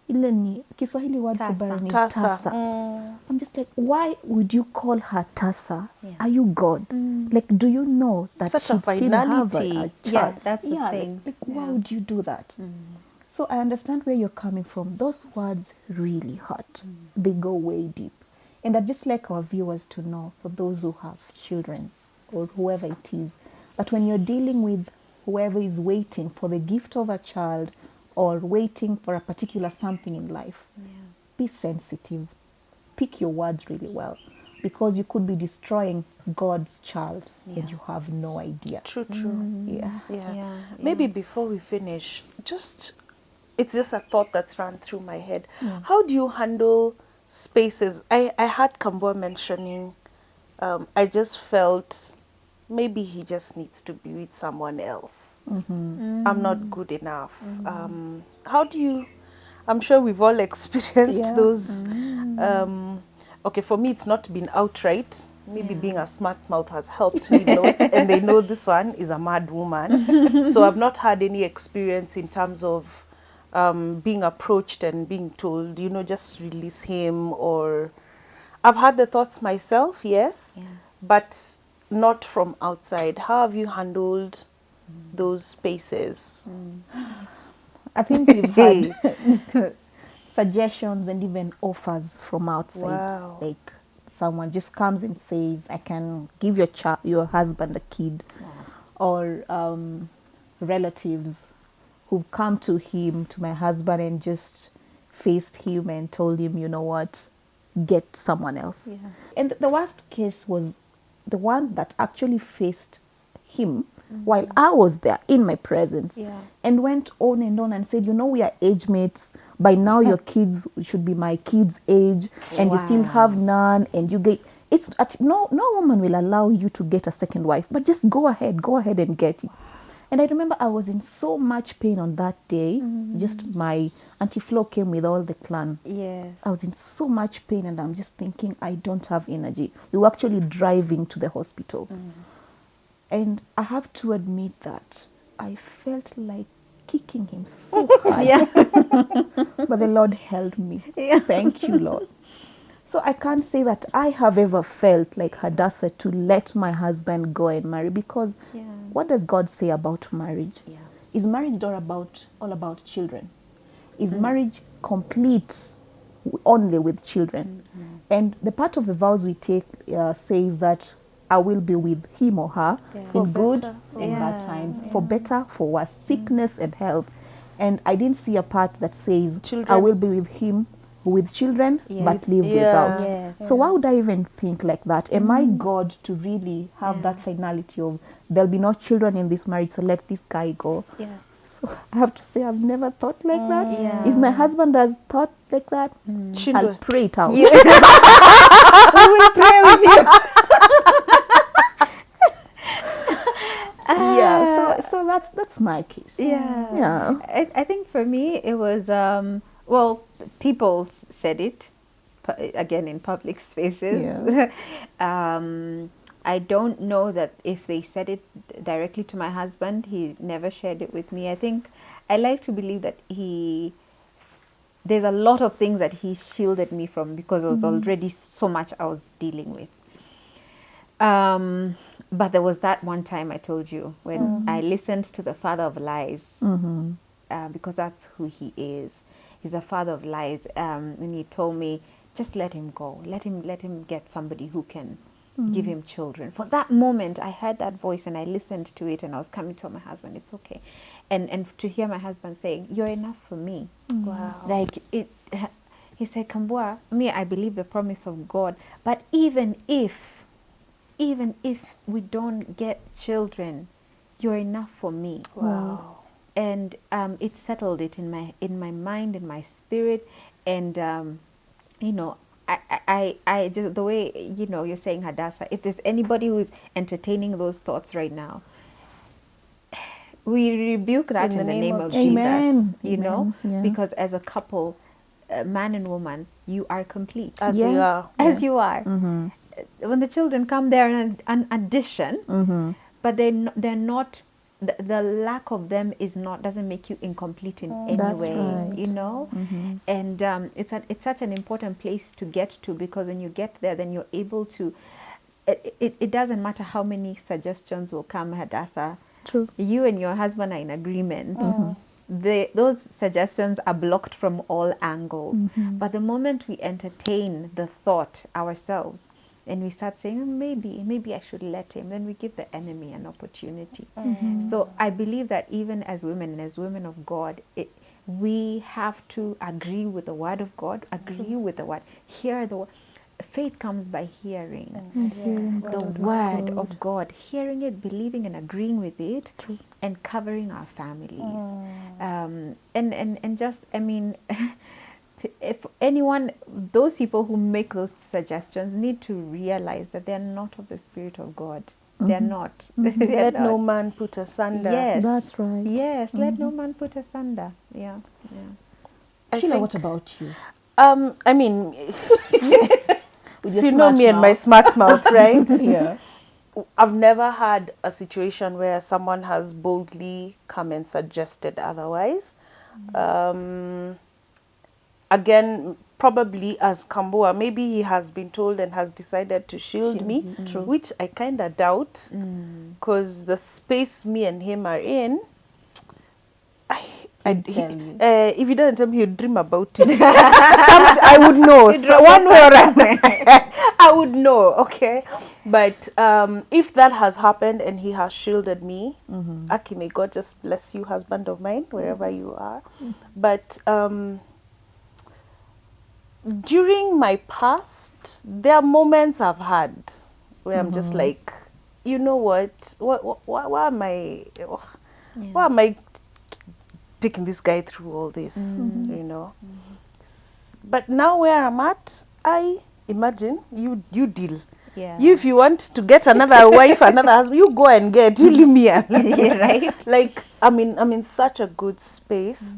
ile ni Kiswahili word for Tasa. barren is Tasa. tasa. I'm just like, why would you call her tasa? Yeah. Are you God? Like, do you know that Such she a still have a finality. child? Yeah, that's the Yeah, thing. Like, why would you do that? So I understand where you're coming from. Those words really hurt. They go way deep. And I'd just like our viewers to know, for those who have children or whoever it is, that when you're dealing with whoever is waiting for the gift of a child or waiting for a particular something in life, be sensitive. Pick your words really well, because you could be destroying God's child and you have no idea. True. Yeah. Yeah. Maybe before we finish, it's just a thought that's run through my head. How do you handle spaces? I had Kambua mentioning, I just felt maybe he just needs to be with someone else. I'm not good enough. How do you, I'm sure we've all experienced Yeah. those. Okay, for me, it's not been outright. Maybe being a smart mouth has helped me notes, and they know this one is a mad woman. So I've not had any experience in terms of being approached and being told, just release him, or I've had the thoughts myself, yes, but not from outside. How have you handled those spaces? I think we've had suggestions and even offers from outside. Wow. Like, someone just comes and says, I can give your husband a kid. Or relatives who've come to my husband, and just faced him and told him, you know what, get someone else. And the worst case was the one that actually faced him while I was there in my presence, Yeah. and went on and said, you know, we are age mates. By now, your kids should be my kids' age, and you still have none, and you guys. It's no woman will allow you to get a second wife, but just go ahead and get it. And I remember I was in so much pain on that day. Just my Auntie Flo came with all the clan. Yes. I was in so much pain, and I'm just thinking, I don't have energy. We were actually driving to the hospital. And I have to admit that I felt like kicking him so hard. Yeah. But the Lord held me. Yeah. Thank you, Lord. So I can't say that I have ever felt like Hadassah to let my husband go and marry, because Yeah. what does God say about marriage? Yeah. Is marriage all about children? Is marriage complete only with children? And the part of the vows we take says that I will be with him or her Yeah. For in good better, for and bad worse. times, for better, for worse, sickness and health. And I didn't see a part that says I Children. will be with him with children, Yes. but live Yeah. without. Yes. So why would I even think like that? Am I God to really have that finality of there'll be no children in this marriage, so let this guy go? Yeah. So I have to say I've never thought like that. Yeah. If my husband has thought like that, I'll Children. pray it out. We will pray with you. Yeah. So that's my case. Yeah. Yeah. I think for me it was well, people said it again in public spaces. Yeah. I don't know that if they said it directly to my husband. He never shared it with me. I think I like to believe that there's a lot of things that he shielded me from, because there was already so much I was dealing with. But there was that one time I told you when I listened to the father of lies, because that's who he is. He's a father of lies, and he told me, just let him go. Let him get somebody who can give him children. For that moment, I heard that voice and I listened to it, and I was coming to my husband, it's okay, and to hear my husband saying, "You're enough for me." Wow. Like it. He said, "Kambua, me, I believe the promise of God, but even if we don't get children, you're enough for me." Wow. And it settled it in my mind, in my spirit, and you know, I just, the way, you know, you're saying, Hadassah, if there's anybody who's entertaining those thoughts right now, we rebuke that in the name of Jesus. Amen. You know, Yeah. because as a couple, man and woman, you are complete As Yeah. you are. as you are. When the children come, they're an addition, but they're not. The lack of them doesn't make you incomplete in any That's way, right. you know. And it's such an important place to get to, because when you get there, then you're able to. It doesn't matter how many suggestions will come, Hadassah. True. You and your husband are in agreement. Those suggestions are blocked from all angles. But the moment we entertain the thought ourselves, and we start saying, maybe I should let him, then we give the enemy an opportunity. So I believe that even as women and as women of God, we have to agree with the word of God, agree with the word, hear the word. Faith comes by hearing the word of God, hearing it, believing and agreeing with it, and covering our families. And just, I mean, if anyone, those people who make those suggestions need to realize that they're not of the Spirit of God. They're not. They're Let no not. man put asunder. Yes. That's right. Yes, let no man put asunder. Yeah. I Sheila, think, what about you? I mean, With so your you know smart me and my mouth. smart mouth, right? Yeah. I've never had a situation where someone has boldly come and suggested otherwise. Again, probably as Kambua, maybe he has been told and has decided to shield me, which I kind of doubt, because the space me and him are in, tell you. if he doesn't tell me, he'll dream about it. I would know. So one way or another, I would know, okay? But if that has happened and he has shielded me, Aki, may God just bless you, husband of mine, wherever you are. But during my past, there are moments I've had where I'm just like, you know what? Why am I? Why am I taking this guy through all this? You know. But now where I'm at, I imagine you deal. Yeah. You, if you want to get another wife, another husband, you go and get. You leave me alone. Yeah, right. Like I'm in such a good space.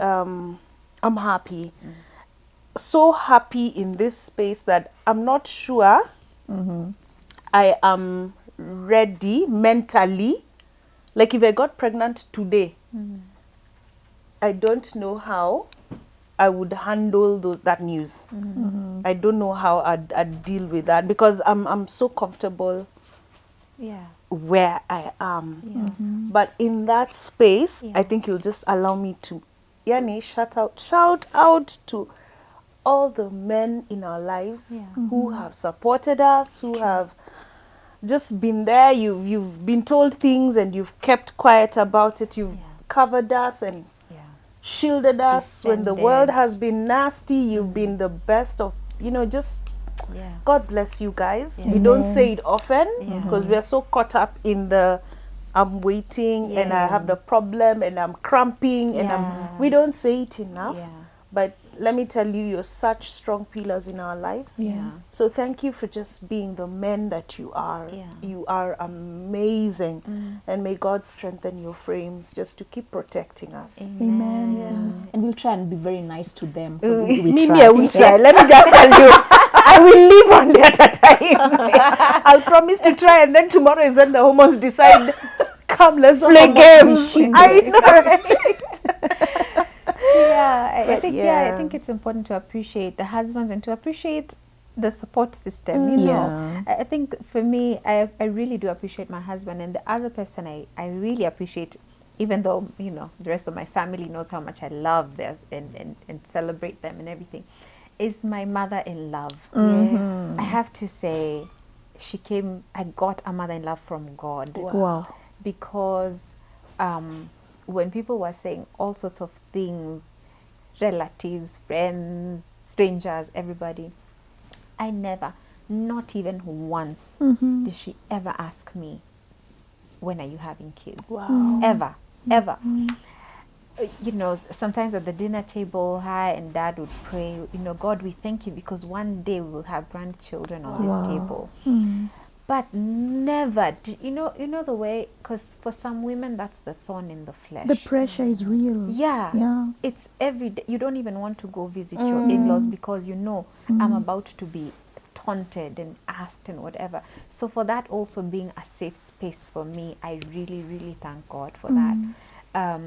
I'm happy. So happy in this space that I'm not sure I am ready mentally. Like if I got pregnant today, I don't know how I would handle that news. I don't know how I'd deal with that because I'm so comfortable Yeah. where I am. Yeah. But in that space, Yeah. I think you'll just allow me to, Yani, shout out to all the men in our lives Yeah. who have supported us, who have just been there. You've been told things and you've kept quiet about it. You've Yeah. covered us and Yeah. shielded us when the world Defended. has been nasty. You've been the best of, just Yeah. God bless you guys. Yeah. We don't Amen. say it often Yeah. because we are so caught up in the I'm waiting and I Yes. have the problem and I'm cramping and Yeah. we don't say it enough. Yeah. But let me tell you, you're such strong pillars in our lives. Yeah. So thank you for just being the men that you are. Yeah. You are amazing. And may God strengthen your frames just to keep protecting us. Amen. And we'll try and be very nice to them. Ooh. We Me, try. I will try. Let me just tell you, I will leave one day at a time. I'll promise to try, and then tomorrow is when the hormones decide, come, let's play games. I know, right? I But think yeah. I think it's important to appreciate the husbands and to appreciate the support system. You know, Yeah. I think for me, I really do appreciate my husband, and the other person I really appreciate, even though the rest of my family knows how much I love them and celebrate them and everything, is my mother-in-law. Yes. I have to say, I got a mother-in-law from God. Wow. Because when people were saying all sorts of things, relatives, friends, strangers, everybody, I never, not even once, did she ever ask me, when are you having kids? Wow. Ever. Sometimes at the dinner table, hi and dad would pray, God, we thank you because one day we will have grandchildren on this table. But never, you know the way, because for some women that's the thorn in the flesh. The pressure is real. Yeah. Yeah. It's every day. You don't even want to go visit your in-laws because I'm about to be taunted and asked and whatever. So for that also being a safe space for me, I really, really thank God for that. I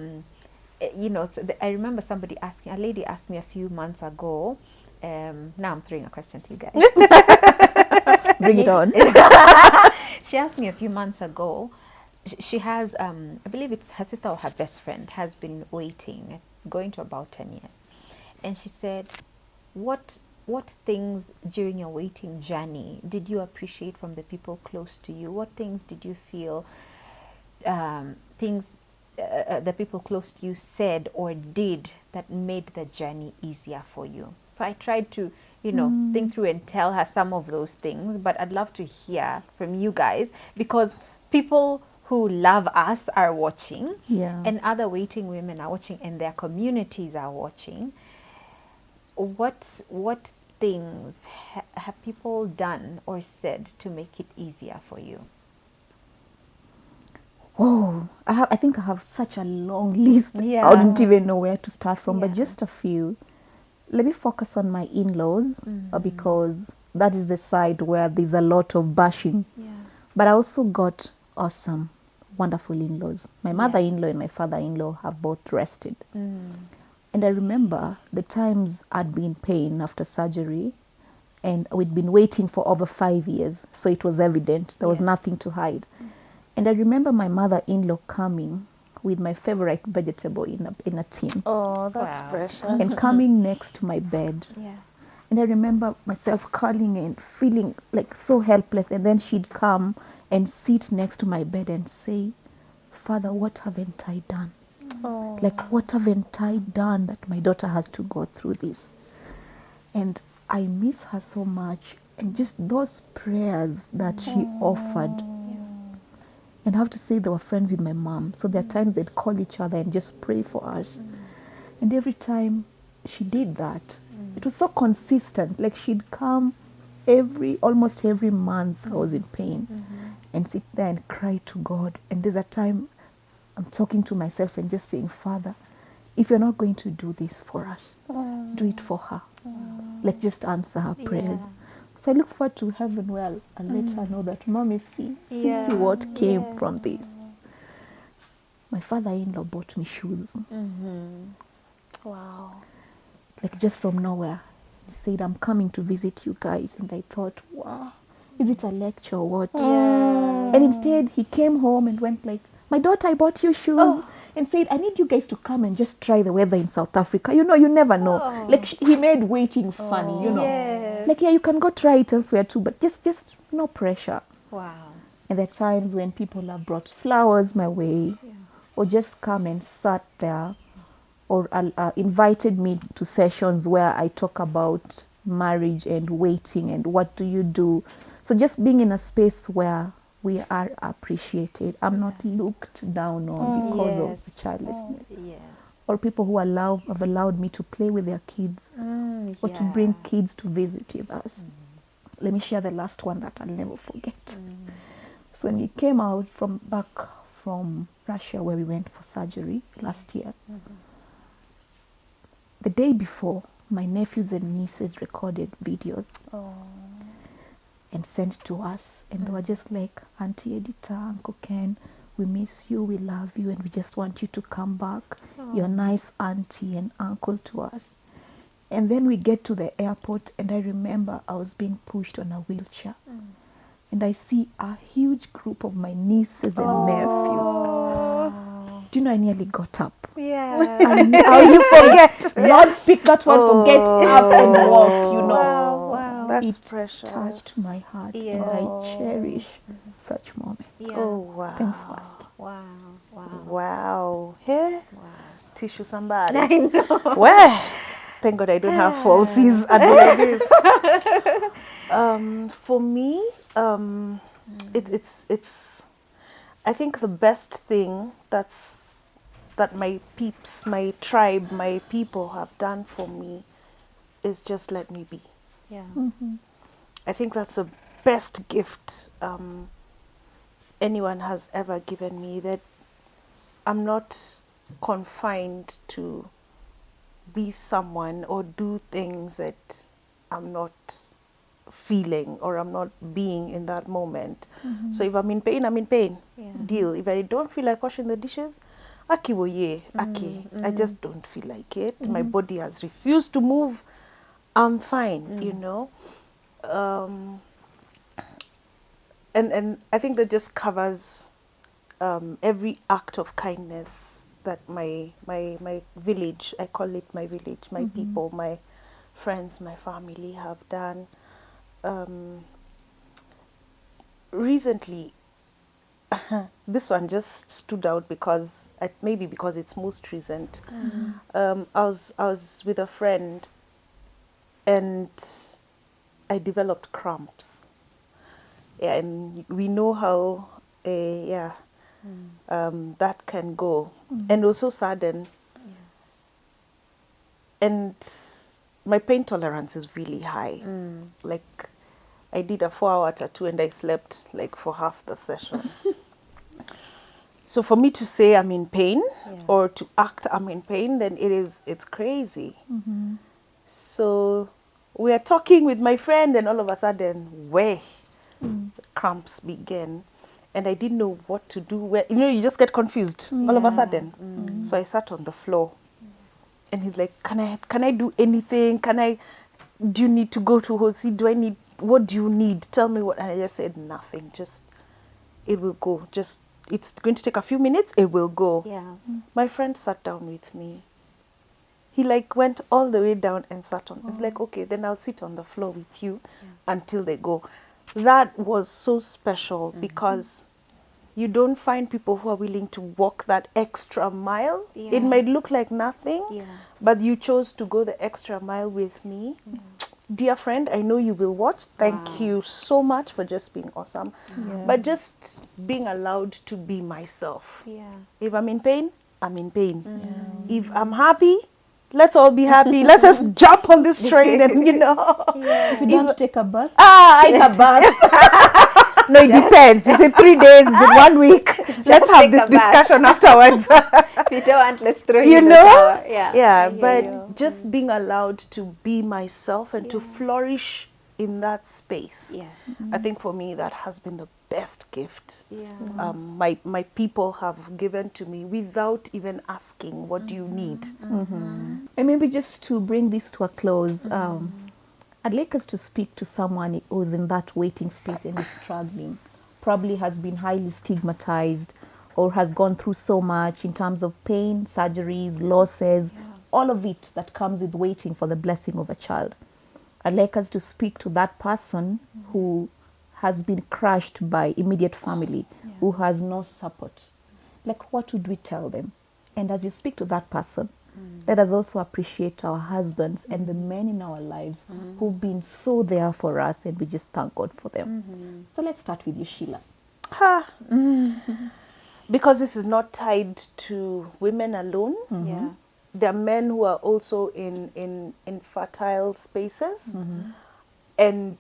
remember a lady asked me a few months ago, now I'm throwing a question to you guys. Bring it on. She asked me a few months ago. She has, I believe it's her sister or her best friend, has been waiting, going to about 10 years. And she said, what things during your waiting journey did you appreciate from the people close to you? What things did you feel the people close to you said or did that made the journey easier for you? So I tried to think through and tell her some of those things, but I'd love to hear from you guys because people who love us are watching, and other waiting women are watching, and their communities are watching. What things have people done or said to make it easier for you? Whoa, I think I have such a long list. Yeah. I wouldn't even know where to start from, but Yeah. just a few. Let me focus on my in-laws because that is the side where there's a lot of bashing. Yeah. But I also got awesome, wonderful in-laws. My mother-in-law and my father-in-law have both rested. And I remember the times I'd been in pain after surgery and we'd been waiting for over 5 years. So it was evident. There was Yes. nothing to hide. And I remember my mother-in-law coming with my favorite vegetable in a tin Oh, that's Wow. precious. and coming next to my bed. Yeah. And I remember myself calling and feeling like so helpless. And then she'd come and sit next to my bed and say, Father, what haven't I done? Oh. Like, what haven't I done that my daughter has to go through this? And I miss her so much. And just those prayers that she offered And I have to say they were friends with my mom. So there are times they'd call each other and just pray for us. And every time she did that, it was so consistent. Like she'd come almost every month I was in pain and sit there and cry to God. And there's a time I'm talking to myself and just saying, Father, if you're not going to do this for us, do it for her. Like just answer her prayers. So I look forward to heaven where I'll let her know that mommy see what came from this. My father-in-law bought me shoes. Wow. Like just from nowhere. He said, I'm coming to visit you guys. And I thought, wow, is it a lecture or what? And instead he came home and went like, my daughter, I bought you shoes. And said, I need you guys to come and just try the weather in South Africa. You know, you never know. Like he made waiting funny, you know. Yes. Like, yeah, you can go try it elsewhere too, but just no pressure. Wow. And there are times when people have brought flowers my way or just come and sat there or invited me to sessions where I talk about marriage and waiting and what do you do. So just being in a space where we are appreciated. I'm not looked down on because of the childlessness. Yes. Or people who have allowed me to play with their kids or to bring kids to visit with us. Let me share the last one that I'll never forget. So when we came out back from Russia where we went for surgery last year, the day before, my nephews and nieces recorded videos and sent to us. And they were just like, Auntie Edita, Uncle Ken, we miss you, we love you, and we just want you to come back. You're a nice auntie and uncle to us. And then we get to the airport, and I remember I was being pushed on a wheelchair. And I see a huge group of my nieces and nephews. Do you know, I nearly got up. Yeah. And You forget. Lord, speak that word, forget up and walk, you know. Wow. That's It precious. touched my heart, Yeah. and I cherish such moments. Yeah. Oh, wow. Thanks for asking. Wow. Wow. Wow. Hey? Wow. Tissue somebody. I know. Well, thank God I don't have falsies and like this. For me, it's I think the best thing that my peeps, my tribe, my people have done for me is just let me be. Yeah. I think that's the best gift anyone has ever given me, that I'm not confined to be someone or do things that I'm not feeling or I'm not being in that moment. So if I'm in pain, I'm in pain. Yeah. Deal. If I don't feel like washing the dishes, aki woye, aki. I just don't feel like it. My body has refused to move. I'm fine, you know. And I think that just covers every act of kindness that my village, I call it my village, my people, my friends, my family have done. Recently, this one just stood out because maybe because it's most recent. I was with a friend, and I developed cramps. Yeah, and we know how that can go, and also sudden. And my pain tolerance is really high. Like, I did a 4-hour tattoo and I slept like for half the session. So for me to say I'm in pain or to act I'm in pain, then it's crazy. So we are talking with my friend, and all of a sudden, cramps begin. And I didn't know what to do. You just get confused all of a sudden. So I sat on the floor. And he's like, can I do anything? Do you need to go to Hosi? What do you need? Tell me what. And I just said, nothing. Just, it will go. Just, it's going to take a few minutes. It will go. Yeah. My friend sat down with me. He went all the way down and sat on. It's like, okay, then I'll sit on the floor with you until they go. That was so special because you don't find people who are willing to walk that extra mile. Yeah. It might look like nothing, but you chose to go the extra mile with me. dear friend, I know you will watch. Thank you so much for just being awesome. Yeah. But just being allowed to be myself. Yeah. If I'm in pain, I'm in pain. If I'm happy, let's all be happy. Let's just jump on this train and, you know. If you don't take a bath, Take a bath. No, it depends. Is it 3 days? Is it 1 week? Let's have take this a bath. discussion afterwards. If you don't want, let's throw You in the know? shower. Yeah. Yeah, I hear but you. just being allowed to be myself and to flourish in that space. Yeah. I think for me that has been the best gift Yeah. my people have given to me without even asking, what do you need? and maybe just to bring this to a close, I'd like us to speak to someone who's in that waiting space and is struggling, probably has been highly stigmatized or has gone through so much in terms of pain, surgeries, losses, all of it that comes with waiting for the blessing of a child. I'd like us to speak to that person who has been crushed by immediate family, who has no support. Like, what would we tell them? And as you speak to that person, let us also appreciate our husbands and the men in our lives who've been so there for us, and we just thank God for them. So let's start with you, Sheila. Because this is not tied to women alone. Yeah. There are men who are also in fertile spaces. And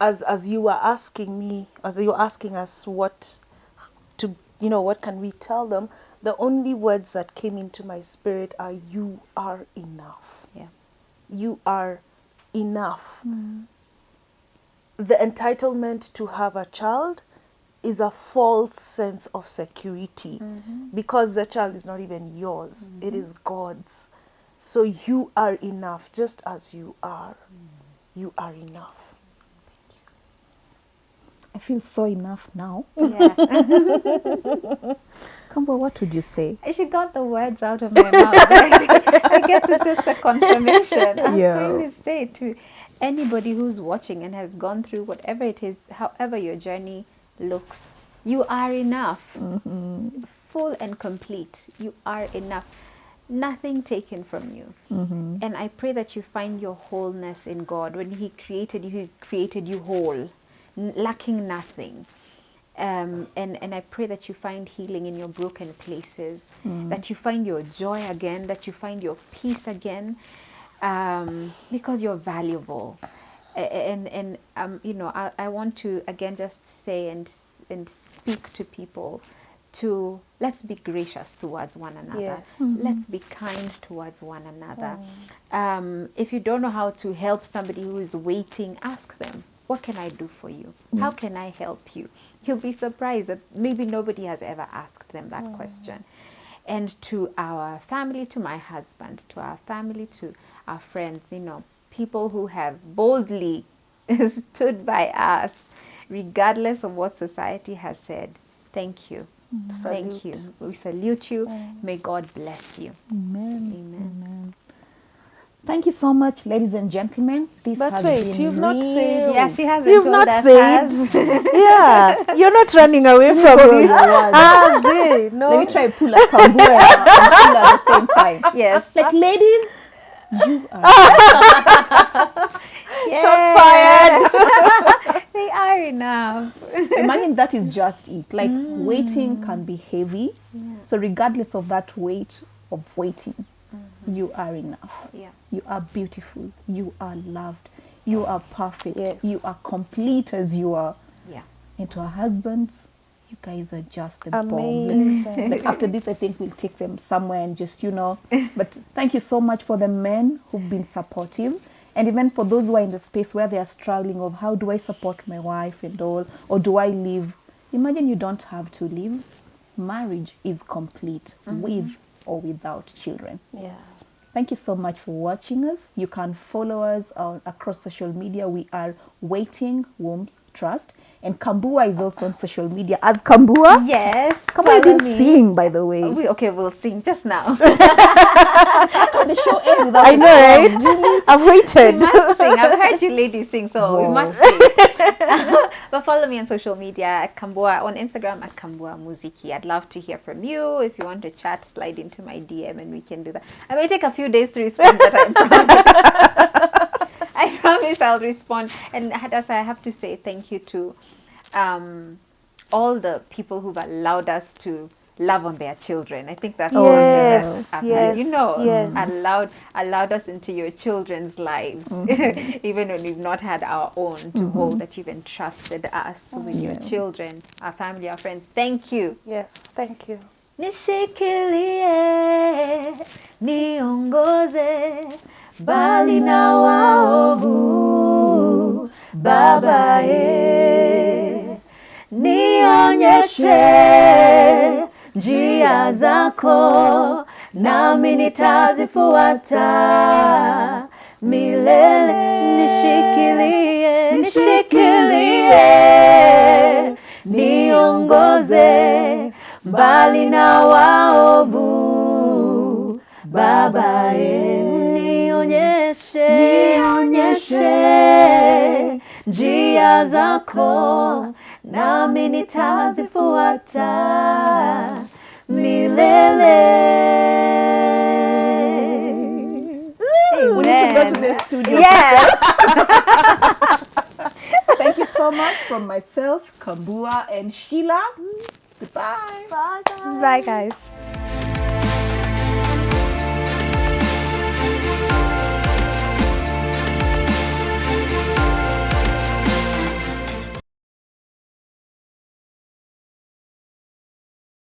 as you were asking me, as you were asking us what can we tell them, the only words that came into my spirit are, you are enough. Yeah. You are enough. The entitlement to have a child is a false sense of security because the child is not even yours. It is God's. So you are enough just as you are. You are enough. I feel so enough now. Yeah. Kambua, what would you say? She got the words out of my mouth. I guess this is the confirmation. I was going to say to anybody who's watching and has gone through whatever it is, however your journey looks, you are enough. Full and complete. You are enough. Nothing taken from you. And I pray that you find your wholeness in God. When He created you whole, lacking nothing. And I pray that you find healing in your broken places, that you find your joy again, that you find your peace again, because you're valuable. And I want to again just say and speak to people to let's be gracious towards one another. Yes. Let's be kind towards one another. If you don't know how to help somebody who is waiting, ask them, what can I do for you? How can I help you? You'll be surprised that maybe nobody has ever asked them that question. And to our family, to my husband, to our family, to our friends, people who have boldly stood by us, regardless of what society has said, thank you. Thank you. We salute you. May God bless you. Amen. Amen. Thank you so much, ladies and gentlemen. This But has wait, been you've not real. said. Yeah, she hasn't You've told not us said. hers. Yeah, you're not running away from Follow this. the words. Zay, no. Let me try pull a Kambua and Sheila at the same time. Yes. Like, ladies, you are Shots fired. They are enough. imagine that is just it. Like, waiting can be heavy. So regardless of that weight of waiting, you are enough. Yeah. You are beautiful. You are loved. You are perfect. Yes. You are complete as you are. Yeah. And to our husbands, you guys are just the bomb. Amazing. Like, after this, I think we'll take them somewhere and just, But thank you so much for the men who've been supportive. And even for those who are in the space where they are struggling of how do I support my wife and all, or do I leave? Imagine you don't have to leave. Marriage is complete with or without children. Yes. Thank you so much for watching us. You can follow us across social media. We are Waiting Wombs Trust. And Kambua is also on social media as Kambua. Yes. Kambua follow didn't me. sing, by the way. We'll sing just now. The show ends without I a know, song. right? I've We waited. must sing. I've heard you ladies sing, so we Whoa. must sing. But follow me on social media at Kambua, on Instagram at Kambua Muziki. I'd love to hear from you. If you want to chat, slide into my DM and we can do that. I may take a few days to respond, but I promise. I promise I'll respond. And Hadassah, I have to say thank you to all the people who've allowed us to love on their children. I think that's one thing Yes, that yes, you know, yes. allowed us into your children's lives, even when we've not had our own to hold, that you've entrusted us with your children, our family, our friends. Thank you. Yes, thank you. Nishikilie, niongoze, bali na waovu, Baba nionyeshe njia zako, nami nitazifuata milele. Nishikilie, niongoze, mbali na waovu, Baba nionyeshe njia zako, nami nitazifuata milele. We need to go to the studio. Yes. Thank you so much from myself, Kambua, and Sheila. Goodbye. Bye, guys. Bye, guys.